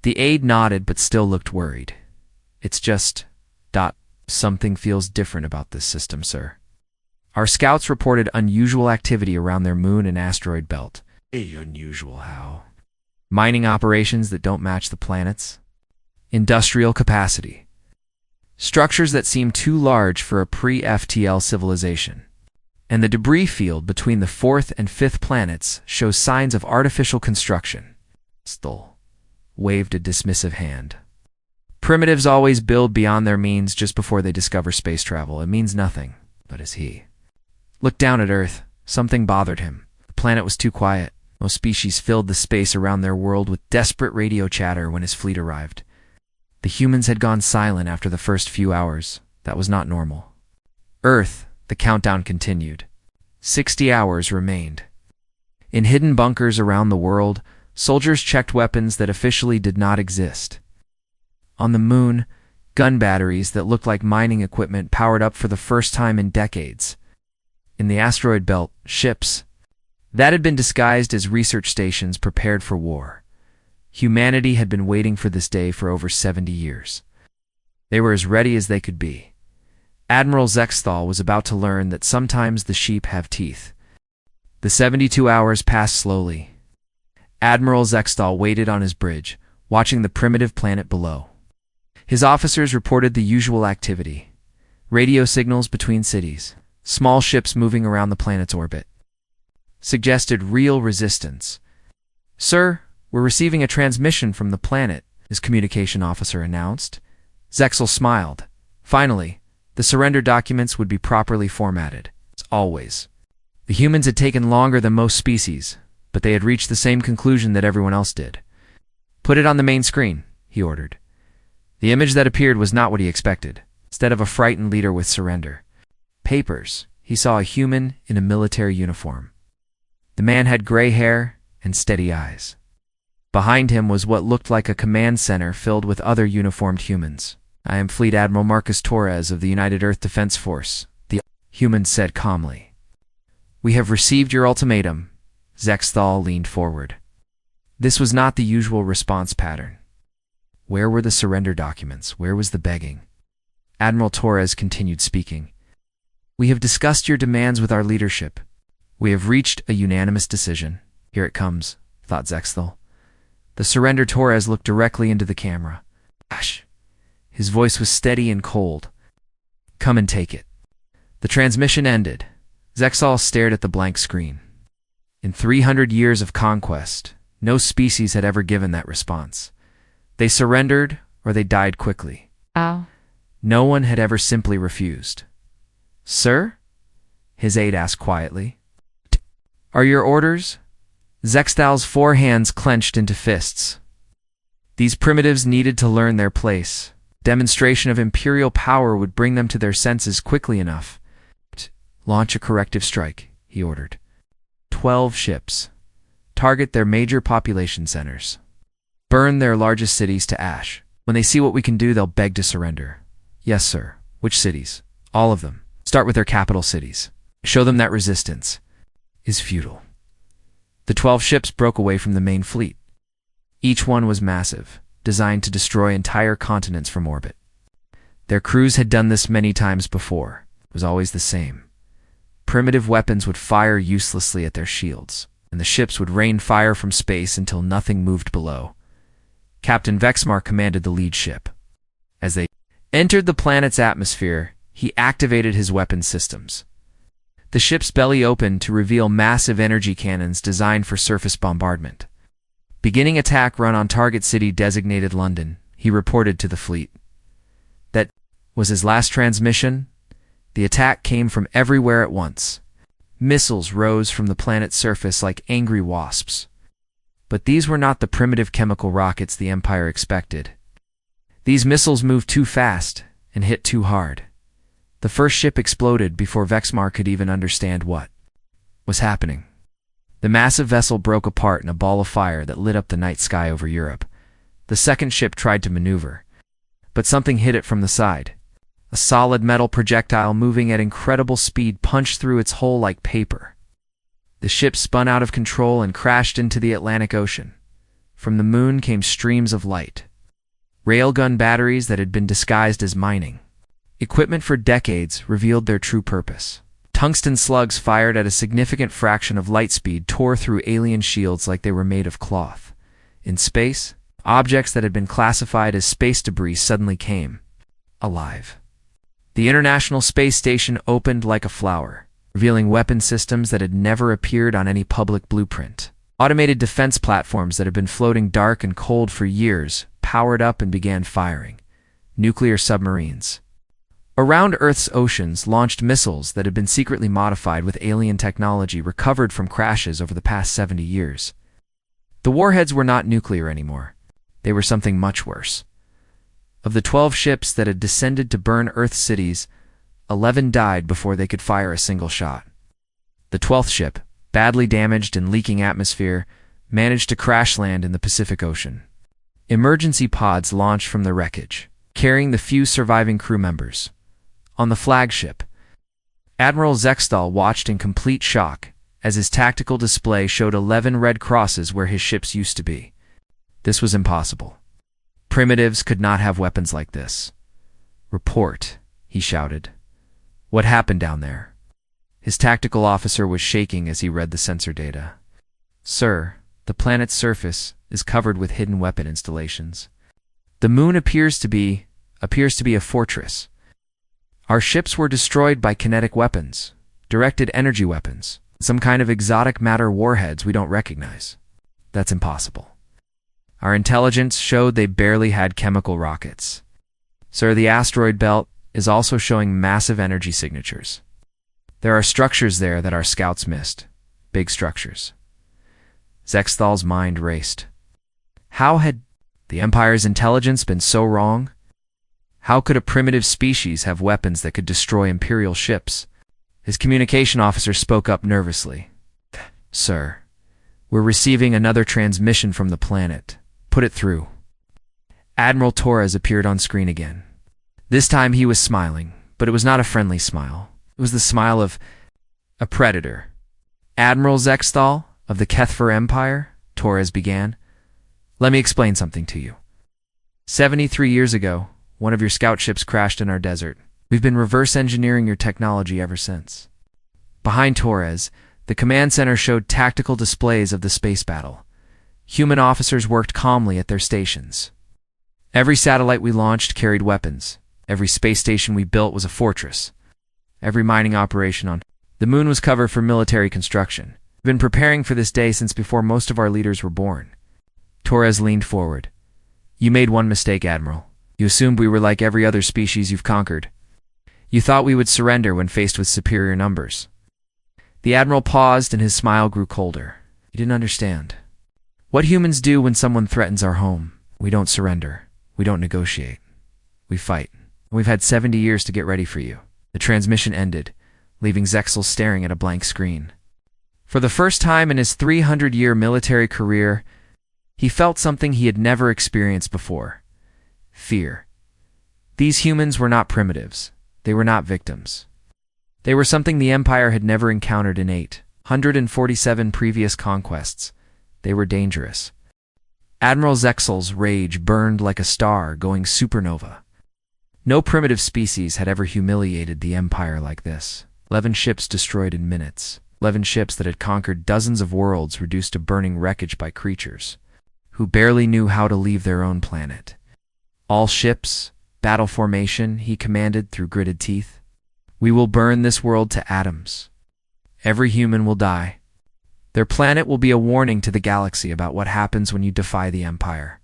The aide nodded but still looked worried. It's just... something feels different about this system, sir. Our scouts reported unusual activity around their moon and asteroid belt. Unusual how? Mining operations that don't match the planet's. Industrial capacity. Structures that seem too large for a pre-FTL civilization. And the debris field between the 4th and 5th planets shows signs of artificial construction. Stol waved a dismissive hand. Primitives always build beyond their means just before they discover space travel. It means nothing. But as he looked down at Earth, something bothered him. The planet was too quiet. Most species filled the space around their world with desperate radio chatter when his fleet arrived. The humans had gone silent after the first few hours. That was not normal. Earth, the countdown continued. 60 hours remained. In hidden bunkers around the world, soldiers checked weapons that officially did not exist. On the moon, gun batteries that looked like mining equipment powered up for the first time in decades. In the asteroid belt, ships that had been disguised as research stations prepared for war. Humanity had been waiting for this day for over 70 years. They were as ready as they could be. Admiral Zextal was about to learn that sometimes the sheep have teeth. The 72 hours passed slowly. Admiral Zextal waited on his bridge, watching the primitive planet below. His officers reported the usual activity. Radio signals between cities, small ships moving around the planet's orbit. Suggested real resistance. Sir, we're receiving a transmission from the planet, his communication officer announced. Zexal smiled. Finally, the surrender documents would be properly formatted, as always. The humans had taken longer than most species, but they had reached the same conclusion that everyone else did. Put it on the main screen, he ordered. The image that appeared was not what he expected. Instead of a frightened leader with surrender papers, he saw a human in a military uniform. The man had gray hair and steady eyes. Behind him was what looked like a command center filled with other uniformed humans. I am Fleet Admiral Marcus Torres of the United Earth Defense Force, the human said calmly. We have received your ultimatum. Zextal leaned forward. This was not the usual response pattern. Where were the surrender documents? Where was the begging? Admiral Torres continued speaking. We have discussed your demands with our leadership. We have reached a unanimous decision. Here it comes, thought Zextal. The surrender Torres looked directly into the camera. Gosh. His voice was steady and cold. Come and take it. The transmission ended. Zexal stared at the blank screen. In 300 years of conquest, no species had ever given that response. They surrendered or they died quickly. Oh. No one had ever simply refused. Sir? His aide asked quietly. Are your orders? Zextal's 4 hands clenched into fists. These primitives needed to learn their place. Demonstration of imperial power would bring them to their senses quickly enough. Launch a corrective strike, he ordered. 12 ships. Target their major population centers. Burn their largest cities to ash. When they see what we can do, they'll beg to surrender. Yes, sir. Which cities? All of them. Start with their capital cities. Show them that resistance is futile. The 12 ships broke away from the main fleet. Each one was massive, designed to destroy entire continents from orbit. Their crews had done this many times before. It was always the same. Primitive weapons would fire uselessly at their shields, and the ships would rain fire from space until nothing moved below. Captain Vexmar commanded the lead ship. As they entered the planet's atmosphere, he activated his weapon systems. The ship's belly opened to reveal massive energy cannons designed for surface bombardment. Beginning attack run on target city designated London, he reported to the fleet. That was his last transmission. The attack came from everywhere at once. Missiles rose from the planet's surface like angry wasps. But these were not the primitive chemical rockets the Empire expected. These missiles moved too fast and hit too hard. The first ship exploded before Vexmar could even understand what was happening. The massive vessel broke apart in a ball of fire that lit up the night sky over Europe. The second ship tried to maneuver, but something hit it from the side. A solid metal projectile moving at incredible speed punched through its hull like paper. The ship spun out of control and crashed into the Atlantic Ocean. From the moon came streams of light. Railgun batteries that had been disguised as mining equipment for decades revealed their true purpose. Tungsten slugs fired at a significant fraction of light speed tore through alien shields like they were made of cloth. In space, objects that had been classified as space debris suddenly came alive. The International Space Station opened like a flower, revealing weapon systems that had never appeared on any public blueprint. Automated defense platforms that had been floating dark and cold for years powered up and began firing. Nuclear submarines. Around Earth's oceans launched missiles that had been secretly modified with alien technology recovered from crashes over the past 70 years. The warheads were not nuclear anymore. They were something much worse. Of the 12 ships that had descended to burn Earth's cities, 11 died before they could fire a single shot. The 12th ship, badly damaged and leaking atmosphere, managed to crash land in the Pacific Ocean. Emergency pods launched from the wreckage, carrying the few surviving crew members. On the flagship, Admiral Zextal watched in complete shock as his tactical display showed 11 red crosses where his ships used to be. This was impossible. Primitives could not have weapons like this. "Report," he shouted. "What happened down there?" His tactical officer was shaking as he read the sensor data. "Sir, the planet's surface is covered with hidden weapon installations. The moon appears to be a fortress. Our ships were destroyed by kinetic weapons, directed energy weapons, some kind of exotic matter warheads we don't recognize. That's impossible. Our intelligence showed they barely had chemical rockets. Sir, the asteroid belt is also showing massive energy signatures. There are structures there that our scouts missed. Big structures." Zextal's mind raced. How had the Empire's intelligence been so wrong? How could a primitive species have weapons that could destroy Imperial ships? His communication officer spoke up nervously. "Sir, we're receiving another transmission from the planet. Put it through." Admiral Torres appeared on screen again. This time he was smiling, but it was not a friendly smile. It was the smile of a predator. "Admiral Zextal of the Kethfer Empire," Torres began. "Let me explain something to you. 73 years ago, one of your scout ships crashed in our desert. We've been reverse engineering your technology ever since." Behind Torres, the command center showed tactical displays of the space battle. Human officers worked calmly at their stations. Every satellite we launched carried weapons. Every space station we built was a fortress. Every mining operation on the moon was covered for military construction. We've been preparing for this day since before most of our leaders were born. Torres leaned forward. "You made one mistake, Admiral. You assumed we were like every other species you've conquered. You thought we would surrender when faced with superior numbers." The Admiral paused and his smile grew colder. He didn't understand. "What humans do when someone threatens our home. We don't surrender. We don't negotiate. We fight. We've had 70 years to get ready for you." The transmission ended, leaving Zexal staring at a blank screen. For the first time in his 300-year military career, he felt something he had never experienced before. Fear. These humans were not primitives. They were not victims. They were something the Empire had never encountered in 847 previous conquests. They were dangerous. Admiral Zexal's rage burned like a star going supernova. No primitive species had ever humiliated the Empire like this. 11 ships destroyed in minutes. 11 ships that had conquered dozens of worlds reduced to burning wreckage by creatures who barely knew how to leave their own planet. "All ships, battle formation," he commanded through gritted teeth. "We will burn this world to atoms. Every human will die. Their planet will be a warning to the galaxy about what happens when you defy the Empire.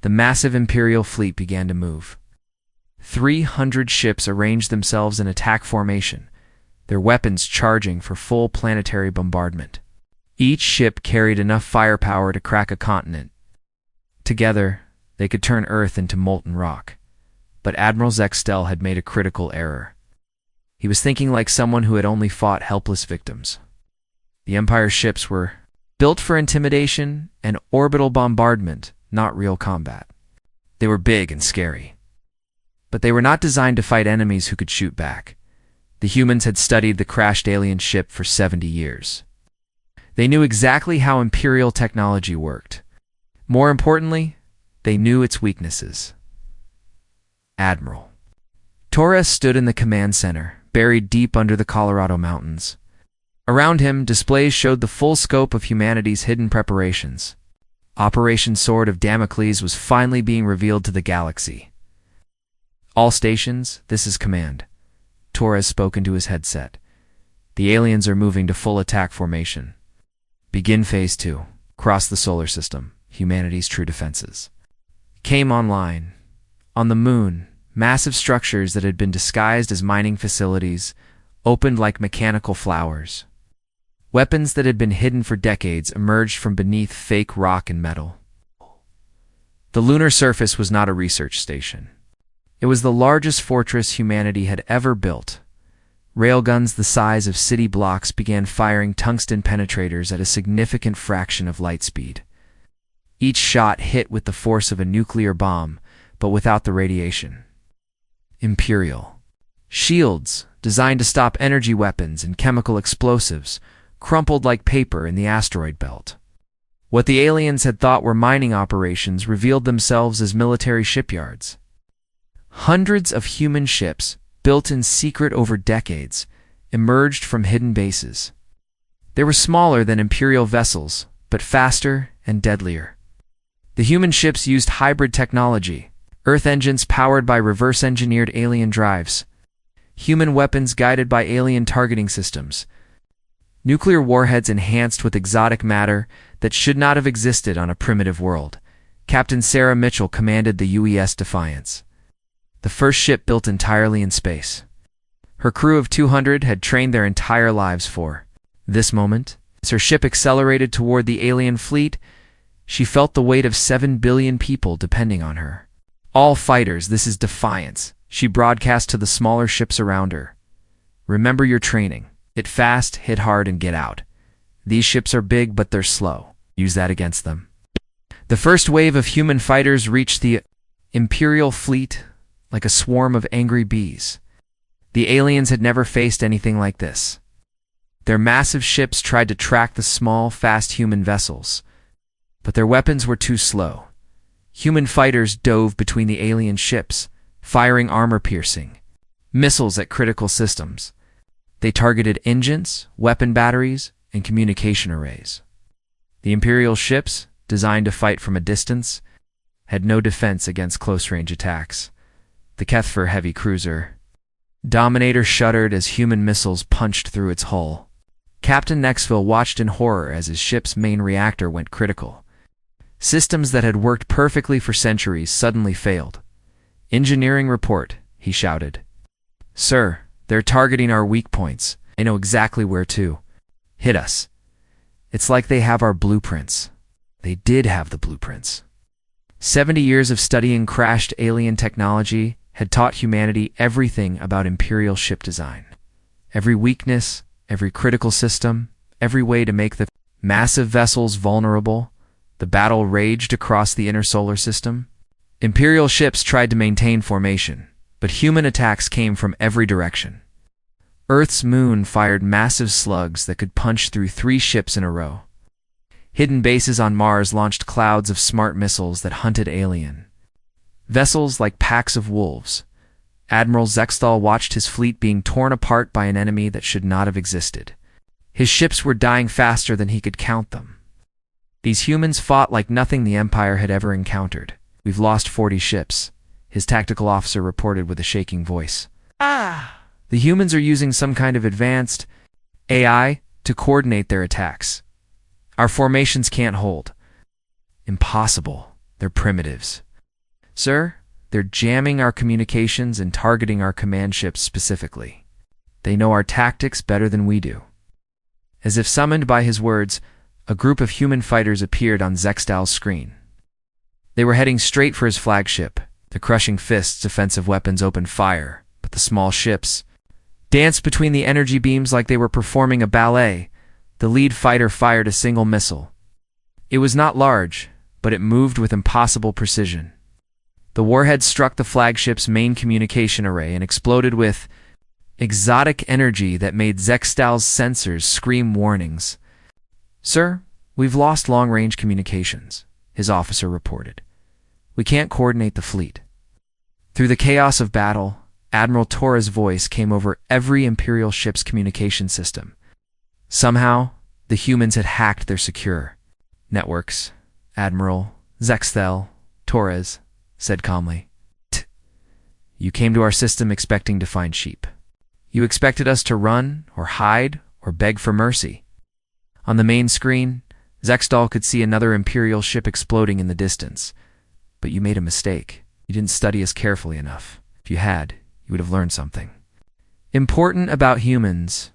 The massive Imperial fleet began to move. 300 ships arranged themselves in attack formation, their weapons charging for full planetary bombardment. Each ship carried enough firepower to crack a continent. Together, they could turn Earth into molten rock. But Admiral Zextel had made a critical error. He was thinking like someone who had only fought helpless victims. The Empire's ships were built for intimidation and orbital bombardment, not real combat. They were big and scary. But they were not designed to fight enemies who could shoot back. The humans had studied the crashed alien ship for 70 years. They knew exactly how Imperial technology worked. More importantly, they knew its weaknesses. Admiral Torres stood in the command center, buried deep under the Colorado mountains. Around him, displays showed the full scope of humanity's hidden preparations. Operation Sword of Damocles was finally being revealed to the galaxy. All stations, this is command. Torres spoke into his headset. The aliens are moving to full attack formation. Begin Phase 2. Cross the solar system. Humanity's true defenses. Came online. On the moon, massive structures that had been disguised as mining facilities opened like mechanical flowers. Weapons that had been hidden for decades emerged from beneath fake rock and metal. The lunar surface was not a research station. It was the largest fortress humanity had ever built. Railguns the size of city blocks began firing tungsten penetrators at a significant fraction of light speed. Each shot hit with the force of a nuclear bomb, but without the radiation. Imperial shields, designed to stop energy weapons and chemical explosives, crumpled like paper in the asteroid belt. What the aliens had thought were mining operations revealed themselves as military shipyards. Hundreds of human ships, built in secret over decades, emerged from hidden bases. They were smaller than Imperial vessels, but faster and deadlier. The human ships used hybrid technology, Earth engines powered by reverse-engineered alien drives, human weapons guided by alien targeting systems, nuclear warheads enhanced with exotic matter that should not have existed on a primitive world. Captain Sarah Mitchell commanded the UES Defiance, the first ship built entirely in space. Her crew of 200 had trained their entire lives for this moment. As her ship accelerated toward the alien fleet, she felt the weight of 7 billion people depending on her. All fighters, this is Defiance, she broadcast to the smaller ships around her. Remember your training. Hit fast, hit hard, and get out. These ships are big, but they're slow. Use that against them. The first wave of human fighters reached the Imperial fleet like a swarm of angry bees. The aliens had never faced anything like this. Their massive ships tried to track the small, fast human vessels, but their weapons were too slow. Human fighters dove between the alien ships, firing armor-piercing missiles at critical systems. They targeted engines, weapon batteries, and communication arrays. The Imperial ships, designed to fight from a distance, had no defense against close-range attacks. The Kethfer heavy cruiser Dominator shuddered as human missiles punched through its hull. Captain Nexville watched in horror as his ship's main reactor went critical. Systems that had worked perfectly for centuries suddenly failed. "Engineering report," he shouted. "Sir, they're targeting our weak points. I know exactly where to hit us. It's like they have our blueprints." They did have the blueprints. 70 years of studying crashed alien technology had taught humanity everything about Imperial ship design. Every weakness, every critical system, every way to make the massive vessels vulnerable. The battle raged across the inner solar system. Imperial ships tried to maintain formation, but human attacks came from every direction. Earth's moon fired massive slugs that could punch through 3 ships in a row. Hidden bases on Mars launched clouds of smart missiles that hunted alien vessels like packs of wolves. Admiral Zextal watched his fleet being torn apart by an enemy that should not have existed. His ships were dying faster than he could count them. These humans fought like nothing the Empire had ever encountered. "We've lost 40 ships," his tactical officer reported with a shaking voice. The humans are using some kind of advanced AI to coordinate their attacks. Our formations can't hold. Impossible. They're primitives. Sir, they're jamming our communications and targeting our command ships specifically. They know our tactics better than we do. As if summoned by his words, a group of human fighters appeared on Zextal's screen. They were heading straight for his flagship. The crushing fist's offensive weapons opened fire, but the small ships danced between the energy beams like they were performing a ballet. The lead fighter fired a single missile. It was not large, but it moved with impossible precision. The warhead struck the flagship's main communication array and exploded with exotic energy that made Zextal's sensors scream warnings. "Sir, we've lost long-range communications," his officer reported. "We can't coordinate the fleet." Through the chaos of battle, Admiral Torres' voice came over every Imperial ship's communication system. Somehow, the humans had hacked their secure networks. Admiral Zextal Torres said calmly, "You came to our system expecting to find sheep. You expected us to run, or hide, or beg for mercy." On the main screen, Zextal could see another Imperial ship exploding in the distance. "But you made a mistake. You didn't study us carefully enough. If you had, you would have learned something important about humans."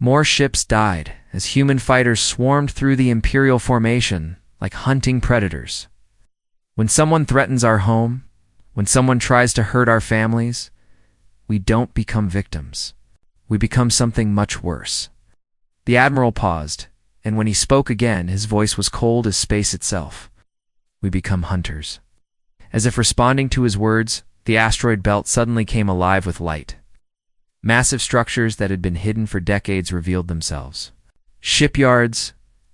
More ships died as human fighters swarmed through the Imperial formation like hunting predators. When someone threatens our home, when someone tries to hurt our families, we don't become victims. We become something much worse. The Admiral paused, and when he spoke again, his voice was cold as space itself. "We become hunters." As if responding to his words, the asteroid belt suddenly came alive with light. Massive structures that had been hidden for decades revealed themselves. Shipyards,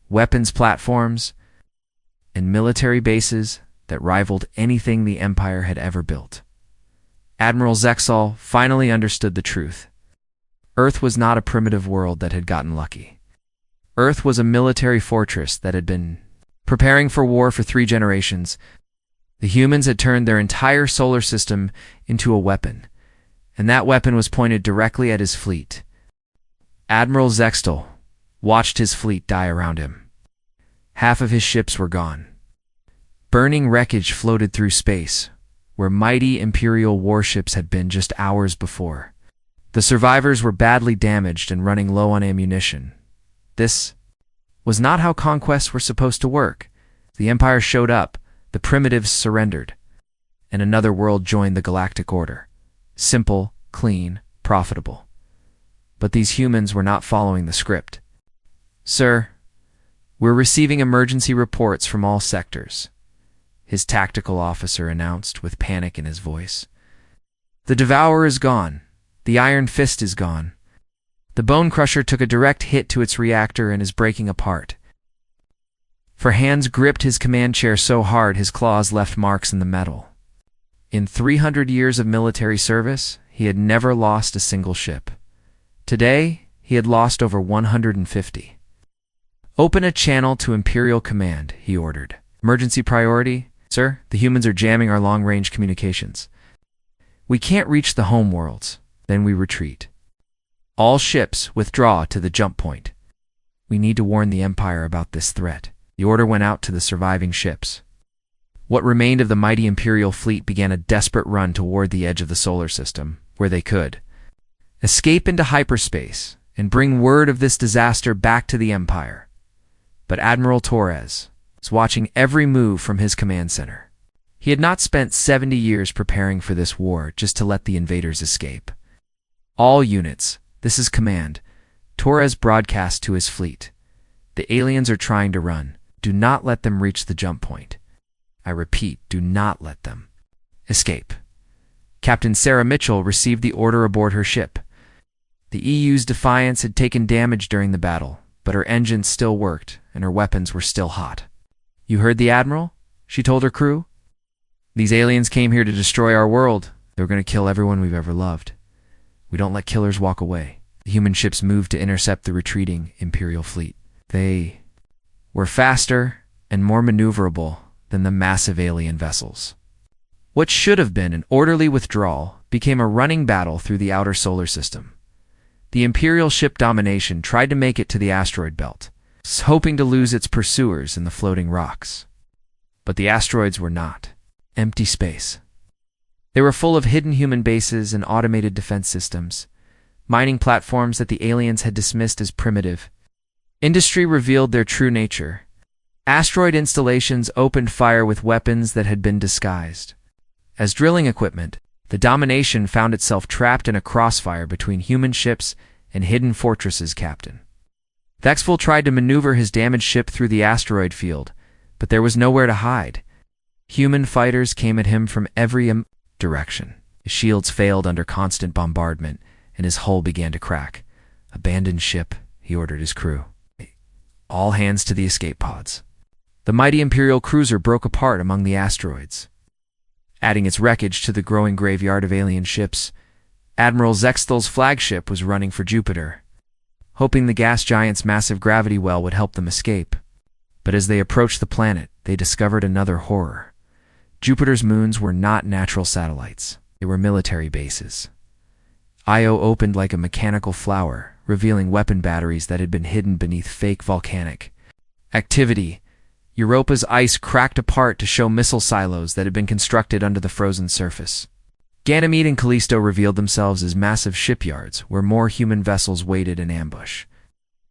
weapons platforms, and military bases that rivaled anything the Empire had ever built. Admiral Zextal finally understood the truth. Earth was not a primitive world that had gotten lucky. Earth was a military fortress that had been preparing for war for 3 generations. The humans had turned their entire solar system into a weapon, and that weapon was pointed directly at his fleet. Admiral Zextal watched his fleet die around him. Half of his ships were gone. Burning wreckage floated through space, where mighty Imperial warships had been just hours before. The survivors were badly damaged and running low on ammunition. This was not how conquests were supposed to work. The Empire showed up, the primitives surrendered, and another world joined the Galactic Order. Simple, clean, profitable. But these humans were not following the script. "Sir, we're receiving emergency reports from all sectors," his tactical officer announced with panic in his voice. "The Devourer is gone. The Iron Fist is gone. The Bone Crusher took a direct hit to its reactor and is breaking apart." For hands gripped his command chair so hard his claws left marks in the metal. In 300 years of military service, he had never lost a single ship. Today, he had lost over 150. "Open a channel to Imperial Command," he ordered. "Emergency priority. Sir, the humans are jamming our long-range communications. We can't reach the home worlds. Then we retreat. All ships withdraw to the jump point. We need to warn the Empire about this threat." The order went out to the surviving ships. What remained of the mighty Imperial fleet began a desperate run toward the edge of the solar system, where they could escape into hyperspace and bring word of this disaster back to the Empire. But Admiral Torres was watching every move from his command center. He had not spent 70 years preparing for this war just to let the invaders escape. "All units, this is command," Torres broadcast to his fleet. "The aliens are trying to run. Do not let them reach the jump point. I repeat, do not let them escape." Captain Sarah Mitchell received the order aboard her ship. The EU's Defiance had taken damage during the battle, but her engines still worked and her weapons were still hot. "You heard the Admiral?" she told her crew. "These aliens came here to destroy our world. They were going to kill everyone we've ever loved. We don't let killers walk away." The human ships moved to intercept the retreating Imperial fleet. They were faster and more maneuverable than the massive alien vessels. What should have been an orderly withdrawal became a running battle through the outer solar system. The Imperial ship Domination tried to make it to the asteroid belt. hoping to lose its pursuers in the floating rocks. But the asteroids were not empty space. They were full of hidden human bases and automated defense systems, mining platforms that the aliens had dismissed as primitive. Industry revealed their true nature. Asteroid installations opened fire with weapons that had been disguised as drilling equipment. The Domination found itself trapped in a crossfire between human ships and hidden fortresses. Captain Vexful tried to maneuver his damaged ship through the asteroid field, but there was nowhere to hide. Human fighters came at him from every direction. His shields failed under constant bombardment, and his hull began to crack. "Abandon ship," he ordered his crew. "All hands to the escape pods." The mighty Imperial cruiser broke apart among the asteroids, adding its wreckage to the growing graveyard of alien ships. Admiral Zextel's flagship was running for Jupiter, hoping the gas giant's massive gravity well would help them escape. But as they approached the planet, they discovered another horror. Jupiter's moons were not natural satellites. They were military bases. Io opened like a mechanical flower, revealing weapon batteries that had been hidden beneath fake volcanic activity. Europa's ice cracked apart to show missile silos that had been constructed under the frozen surface. Ganymede and Callisto revealed themselves as massive shipyards where more human vessels waited in ambush.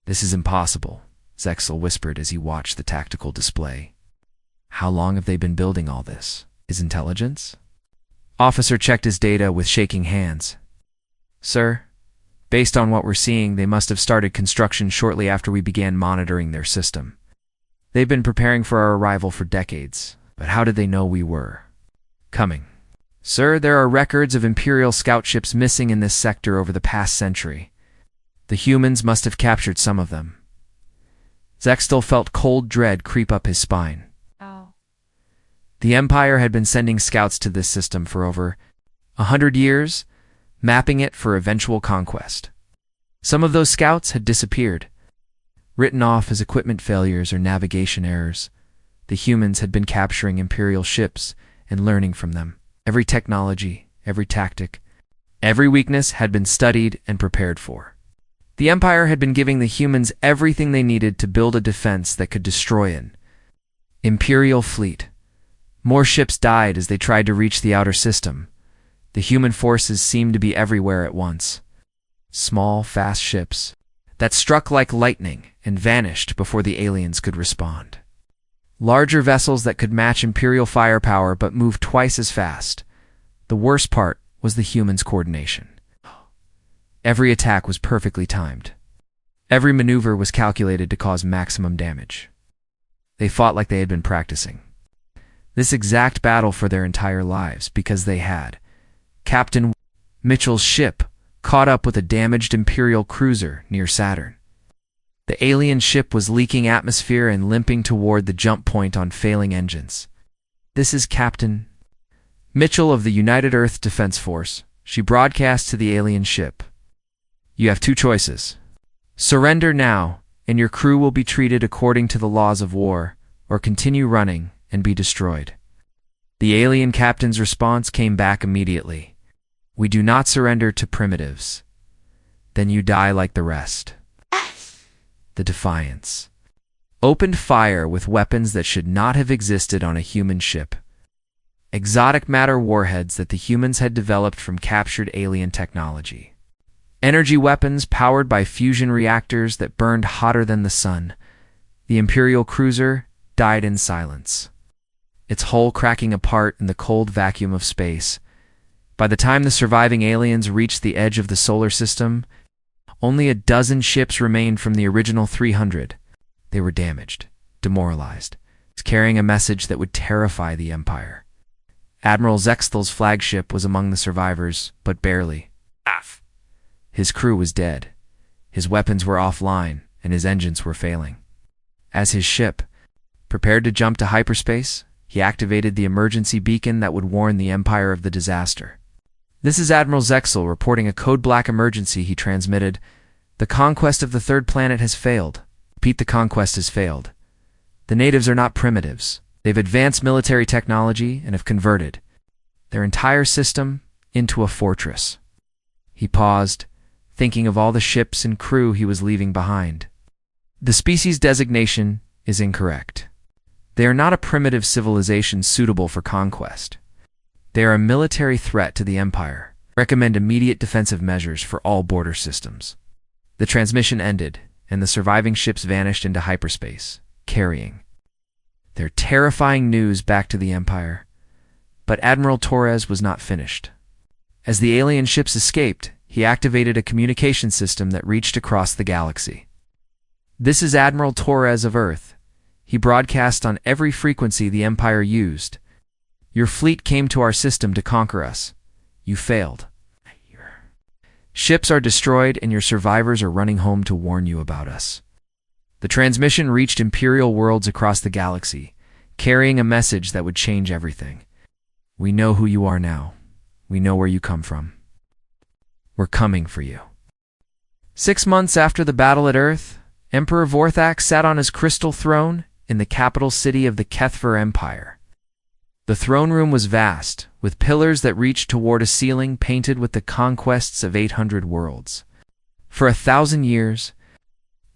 "This is impossible," Zexel whispered as he watched the tactical display. "How long have they been building all this? Is intelligence?" Officer checked his data with shaking hands. "Sir, based on what we're seeing, they must have started construction shortly after we began monitoring their system. They've been preparing for our arrival for decades, but how did they know we were coming?" "Sir, there are records of Imperial scout ships missing in this sector over the past century. The humans must have captured some of them." Zextel felt cold dread creep up his spine. The Empire had been sending scouts to this system for over 100 years, mapping it for eventual conquest. Some of those scouts had disappeared, written off as equipment failures or navigation errors. The humans had been capturing Imperial ships and learning from them. Every technology, every tactic, every weakness had been studied and prepared for. The Empire had been giving the humans everything they needed to build a defense that could destroy an Imperial fleet. More ships died as they tried to reach the outer system. The human forces seemed to be everywhere at once. Small, fast ships that struck like lightning and vanished before the aliens could respond. Larger vessels that could match Imperial firepower but moved twice as fast. The worst part was the humans' coordination. Every attack was perfectly timed. Every maneuver was calculated to cause maximum damage. They fought like they had been practicing this exact battle for their entire lives because they had Captain Mitchell's ship caught up with a damaged Imperial cruiser near Saturn. The alien ship was leaking atmosphere and limping toward the jump point on failing engines. "This is Captain Mitchell of the United Earth Defense Force," she broadcast to the alien ship. "You have two choices. Surrender now, and your crew will be treated according to the laws of war, or continue running and be destroyed." The alien captain's response came back immediately. "We do not surrender to primitives. Then you die like the rest." The Defiance opened fire with weapons that should not have existed on a human ship. Exotic matter warheads that the humans had developed from captured alien technology. Energy weapons powered by fusion reactors that burned hotter than the sun. The Imperial cruiser died in silence, its hull cracking apart in the cold vacuum of space. By the time the surviving aliens reached the edge of the solar system, only a dozen ships remained from the original 300. They were damaged, demoralized, carrying a message that would terrify the Empire. Admiral Zextel's flagship was among the survivors, but barely. His crew was dead. His weapons were offline, and his engines were failing. As his ship prepared to jump to hyperspace, he activated the emergency beacon that would warn the Empire of the disaster. "This is Admiral Zexel reporting a code black emergency," he transmitted. "The conquest of the third planet has failed." Repeat, "the conquest has failed. The natives are not primitives. They've advanced military technology and have converted their entire system into a fortress." He paused, thinking of all the ships and crew he was leaving behind. The species designation is incorrect. They are not a primitive civilization suitable for conquest. They are a military threat to the Empire. Recommend immediate defensive measures for all border systems. The transmission ended, and the surviving ships vanished into hyperspace, carrying their terrifying news back to the Empire. But Admiral Torres was not finished. As the alien ships escaped, he activated a communication system that reached across the galaxy. "This is Admiral Torres of Earth." He broadcast on every frequency the Empire used. "Your fleet came to our system to conquer us. You failed. Ships are destroyed and your survivors are running home to warn you about us." The transmission reached Imperial worlds across the galaxy, carrying a message that would change everything. "We know who you are now. We know where you come from. We're coming for you." 6 months after the battle at Earth, Emperor Vorthak sat on his crystal throne in the capital city of the Kethver Empire. The throne room was vast, with pillars that reached toward a ceiling painted with the conquests of 800 worlds. For 1,000 years,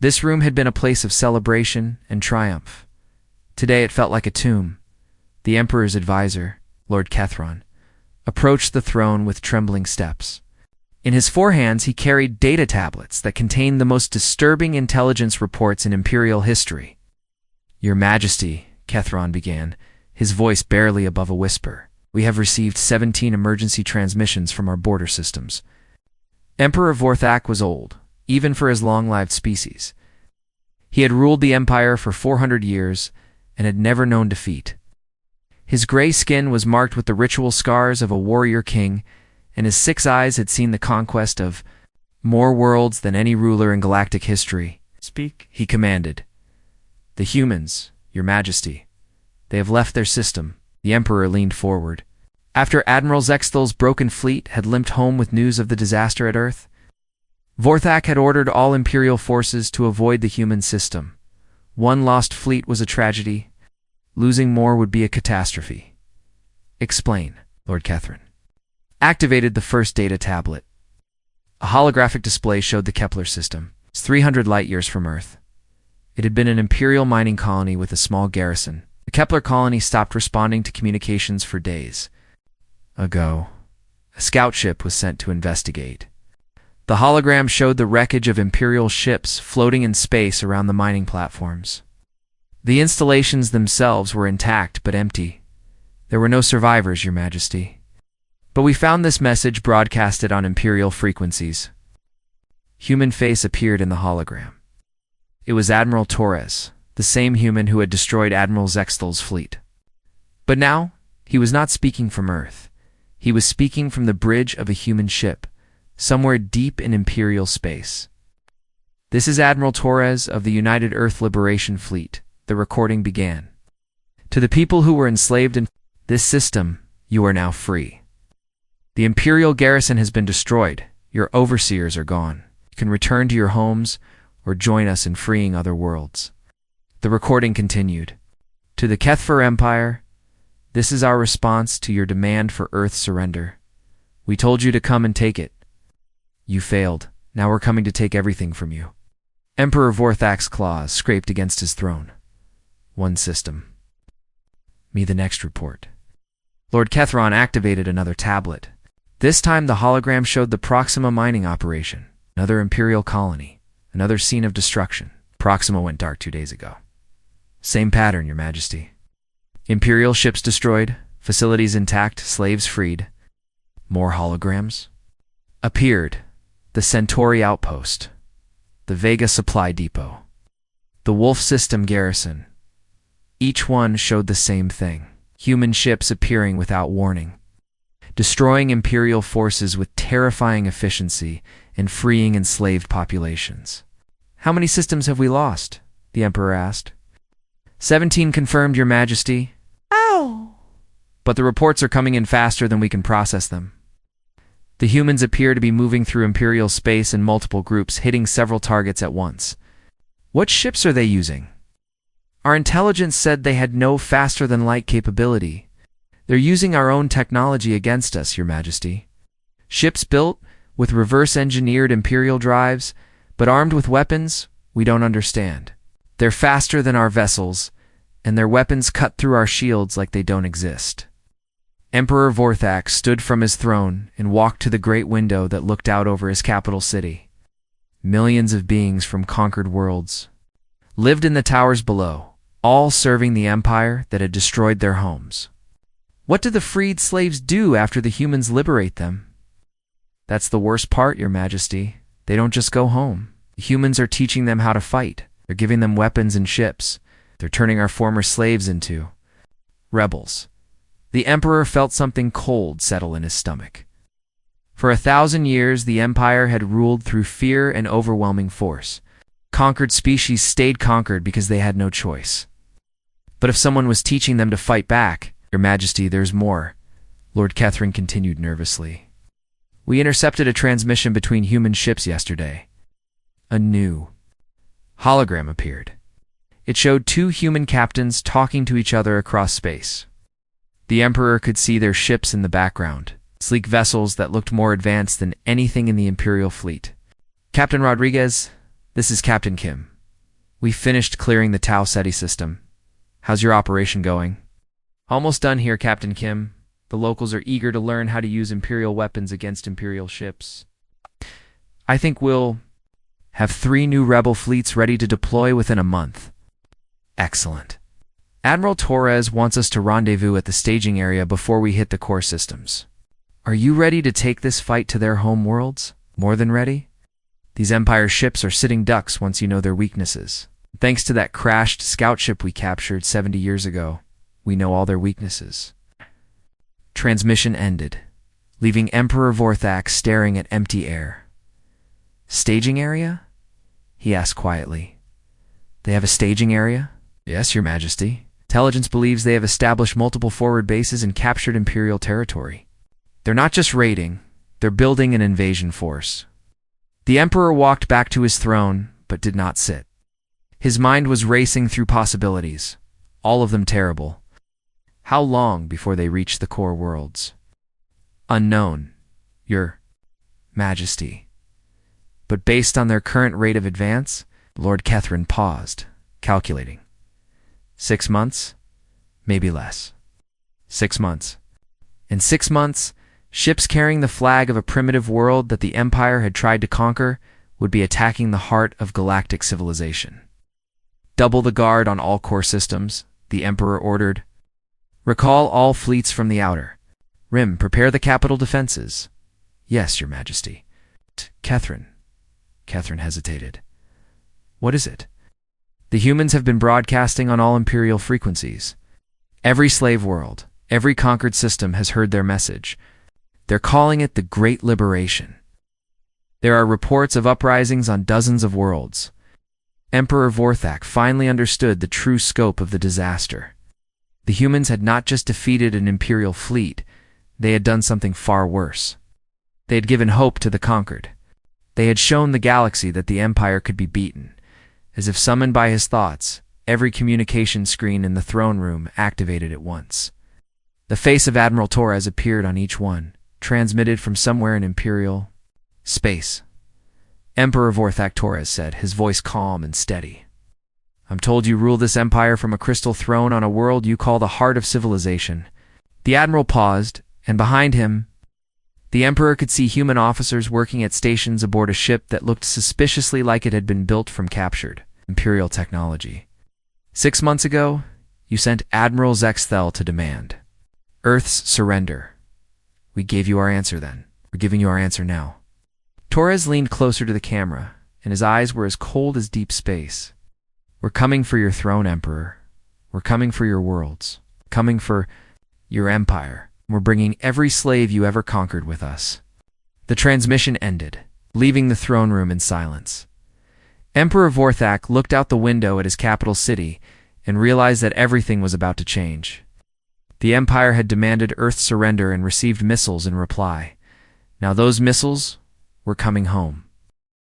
this room had been a place of celebration and triumph. Today it felt like a tomb. The Emperor's advisor, Lord Kethron, approached the throne with trembling steps. In his forehands he carried data tablets that contained the most disturbing intelligence reports in Imperial history. "Your Majesty," Kethron began, his voice barely above a whisper, "we have received 17 emergency transmissions from our border systems." Emperor Vorthak was old, even for his long-lived species. He had ruled the Empire for 400 years and had never known defeat. His gray skin was marked with the ritual scars of a warrior king, and his 6 eyes had seen the conquest of more worlds than any ruler in galactic history. "Speak," he commanded. "The humans, Your Majesty. They have left their system." The Emperor leaned forward. After Admiral Zexthal's broken fleet had limped home with news of the disaster at Earth, Vorthak had ordered all Imperial forces to avoid the human system. One lost fleet was a tragedy. Losing more would be a catastrophe. "Explain," Lord Kethron activated the first data tablet. A holographic display showed the Kepler system. It's 300 light-years from Earth. It had been an Imperial mining colony with a small garrison. The Kepler colony stopped responding to communications for days. Ago, a scout ship was sent to investigate. The hologram showed the wreckage of Imperial ships floating in space around the mining platforms. The installations themselves were intact but empty. There were no survivors, Your Majesty. But we found this message broadcasted on Imperial frequencies. Human face appeared in the hologram. It was Admiral Torres, the same human who had destroyed Admiral Zexthal's fleet. But now, he was not speaking from Earth. He was speaking from the bridge of a human ship, somewhere deep in Imperial space. "This is Admiral Torres of the United Earth Liberation Fleet," the recording began. "To the people who were enslaved in this system, you are now free. The Imperial garrison has been destroyed. Your overseers are gone. You can return to your homes or join us in freeing other worlds." The recording continued. "To the Kethver Empire, this is our response to your demand for Earth surrender. We told you to come and take it. You failed. Now we're coming to take everything from you." Emperor Vorthak's claws scraped against his throne. "One system. Me the next report." Lord Kethron activated another tablet. This time the hologram showed the Proxima mining operation, another Imperial colony, another scene of destruction. "Proxima went dark 2 days ago. Same pattern, Your Majesty. Imperial ships destroyed, facilities intact, slaves freed." More holograms appeared. The Centauri outpost, the Vega supply depot, the Wolf system garrison. Each one showed the same thing. Human ships appearing without warning, destroying Imperial forces with terrifying efficiency and freeing enslaved populations. "How many systems have we lost?" the Emperor asked. 17 confirmed, Your Majesty." "Ow!" "But the reports are coming in faster than we can process them." The humans appear to be moving through Imperial space in multiple groups, hitting several targets at once. "What ships are they using?" "Our intelligence said they had no faster-than-light capability. They're using our own technology against us, Your Majesty. Ships built with reverse-engineered Imperial drives, but armed with weapons we don't understand." They're faster than our vessels, and their weapons cut through our shields like they don't exist. Emperor Vorthak stood from his throne and walked to the great window that looked out over his capital city. Millions of beings from conquered worlds lived in the towers below, all serving the empire that had destroyed their homes. What do the freed slaves do after the humans liberate them? That's the worst part, Your Majesty. They don't just go home. The humans are teaching them how to fight. They're giving them weapons and ships. They're turning our former slaves into rebels. The emperor felt something cold settle in his stomach. For 1,000 years, the empire had ruled through fear and overwhelming force. Conquered species stayed conquered because they had no choice. But if someone was teaching them to fight back, Your Majesty, there's more, Lord Catherine continued nervously. We intercepted a transmission between human ships yesterday. A new hologram appeared. It showed 2 human captains talking to each other across space. The Emperor could see their ships in the background, sleek vessels that looked more advanced than anything in the Imperial fleet. Captain Rodriguez, this is Captain Kim. We finished clearing the Tau Ceti system. How's your operation going? Almost done here, Captain Kim. The locals are eager to learn how to use Imperial weapons against Imperial ships. I think we'll have 3 new rebel fleets ready to deploy within a month. Excellent. Admiral Torres wants us to rendezvous at the staging area before we hit the core systems. Are you ready to take this fight to their home worlds? More than ready? These Empire ships are sitting ducks once you know their weaknesses. Thanks to that crashed scout ship we captured 70 years ago, we know all their weaknesses. Transmission ended, leaving Emperor Vorthak staring at empty air. Staging area? He asked quietly. They have a staging area? Yes, Your Majesty. Intelligence believes they have established multiple forward bases and captured Imperial territory. They're not just raiding, they're building an invasion force. The Emperor walked back to his throne, but did not sit. His mind was racing through possibilities, all of them terrible. How long before they reach the core worlds? Unknown, Your Majesty. But based on their current rate of advance, Lord Catherine paused, calculating. 6 months? Maybe less. 6 months. In 6 months, ships carrying the flag of a primitive world that the Empire had tried to conquer would be attacking the heart of galactic civilization. Double the guard on all core systems, the Emperor ordered. Recall all fleets from the outer rim. Prepare the capital defenses. Yes, Your Majesty. Catherine hesitated. What is it? The humans have been broadcasting on all Imperial frequencies. Every slave world, every conquered system has heard their message. They're calling it the Great Liberation. There are reports of uprisings on dozens of worlds. Emperor Vorthak finally understood the true scope of the disaster. The humans had not just defeated an Imperial fleet, they had done something far worse. They had given hope to the conquered. They had shown the galaxy that the Empire could be beaten. As if summoned by his thoughts, every communication screen in the throne room activated at once. The face of Admiral Torres appeared on each one, transmitted from somewhere in Imperial space. Emperor Vorthak Torres said, his voice calm and steady. I'm told you rule this empire from a crystal throne on a world you call the heart of civilization. The Admiral paused, and behind him, the Emperor could see human officers working at stations aboard a ship that looked suspiciously like it had been built from captured Imperial technology. 6 months ago, you sent Admiral Zexthel to demand Earth's surrender. We gave you our answer then. We're giving you our answer now. Torres leaned closer to the camera, and his eyes were as cold as deep space. We're coming for your throne, Emperor. We're coming for your worlds. Coming for your empire. We're bringing every slave you ever conquered with us. The transmission ended, leaving the throne room in silence. Emperor Vorthak looked out the window at his capital city and realized that everything was about to change. The Empire had demanded Earth's surrender and received missiles in reply. Now those missiles were coming home.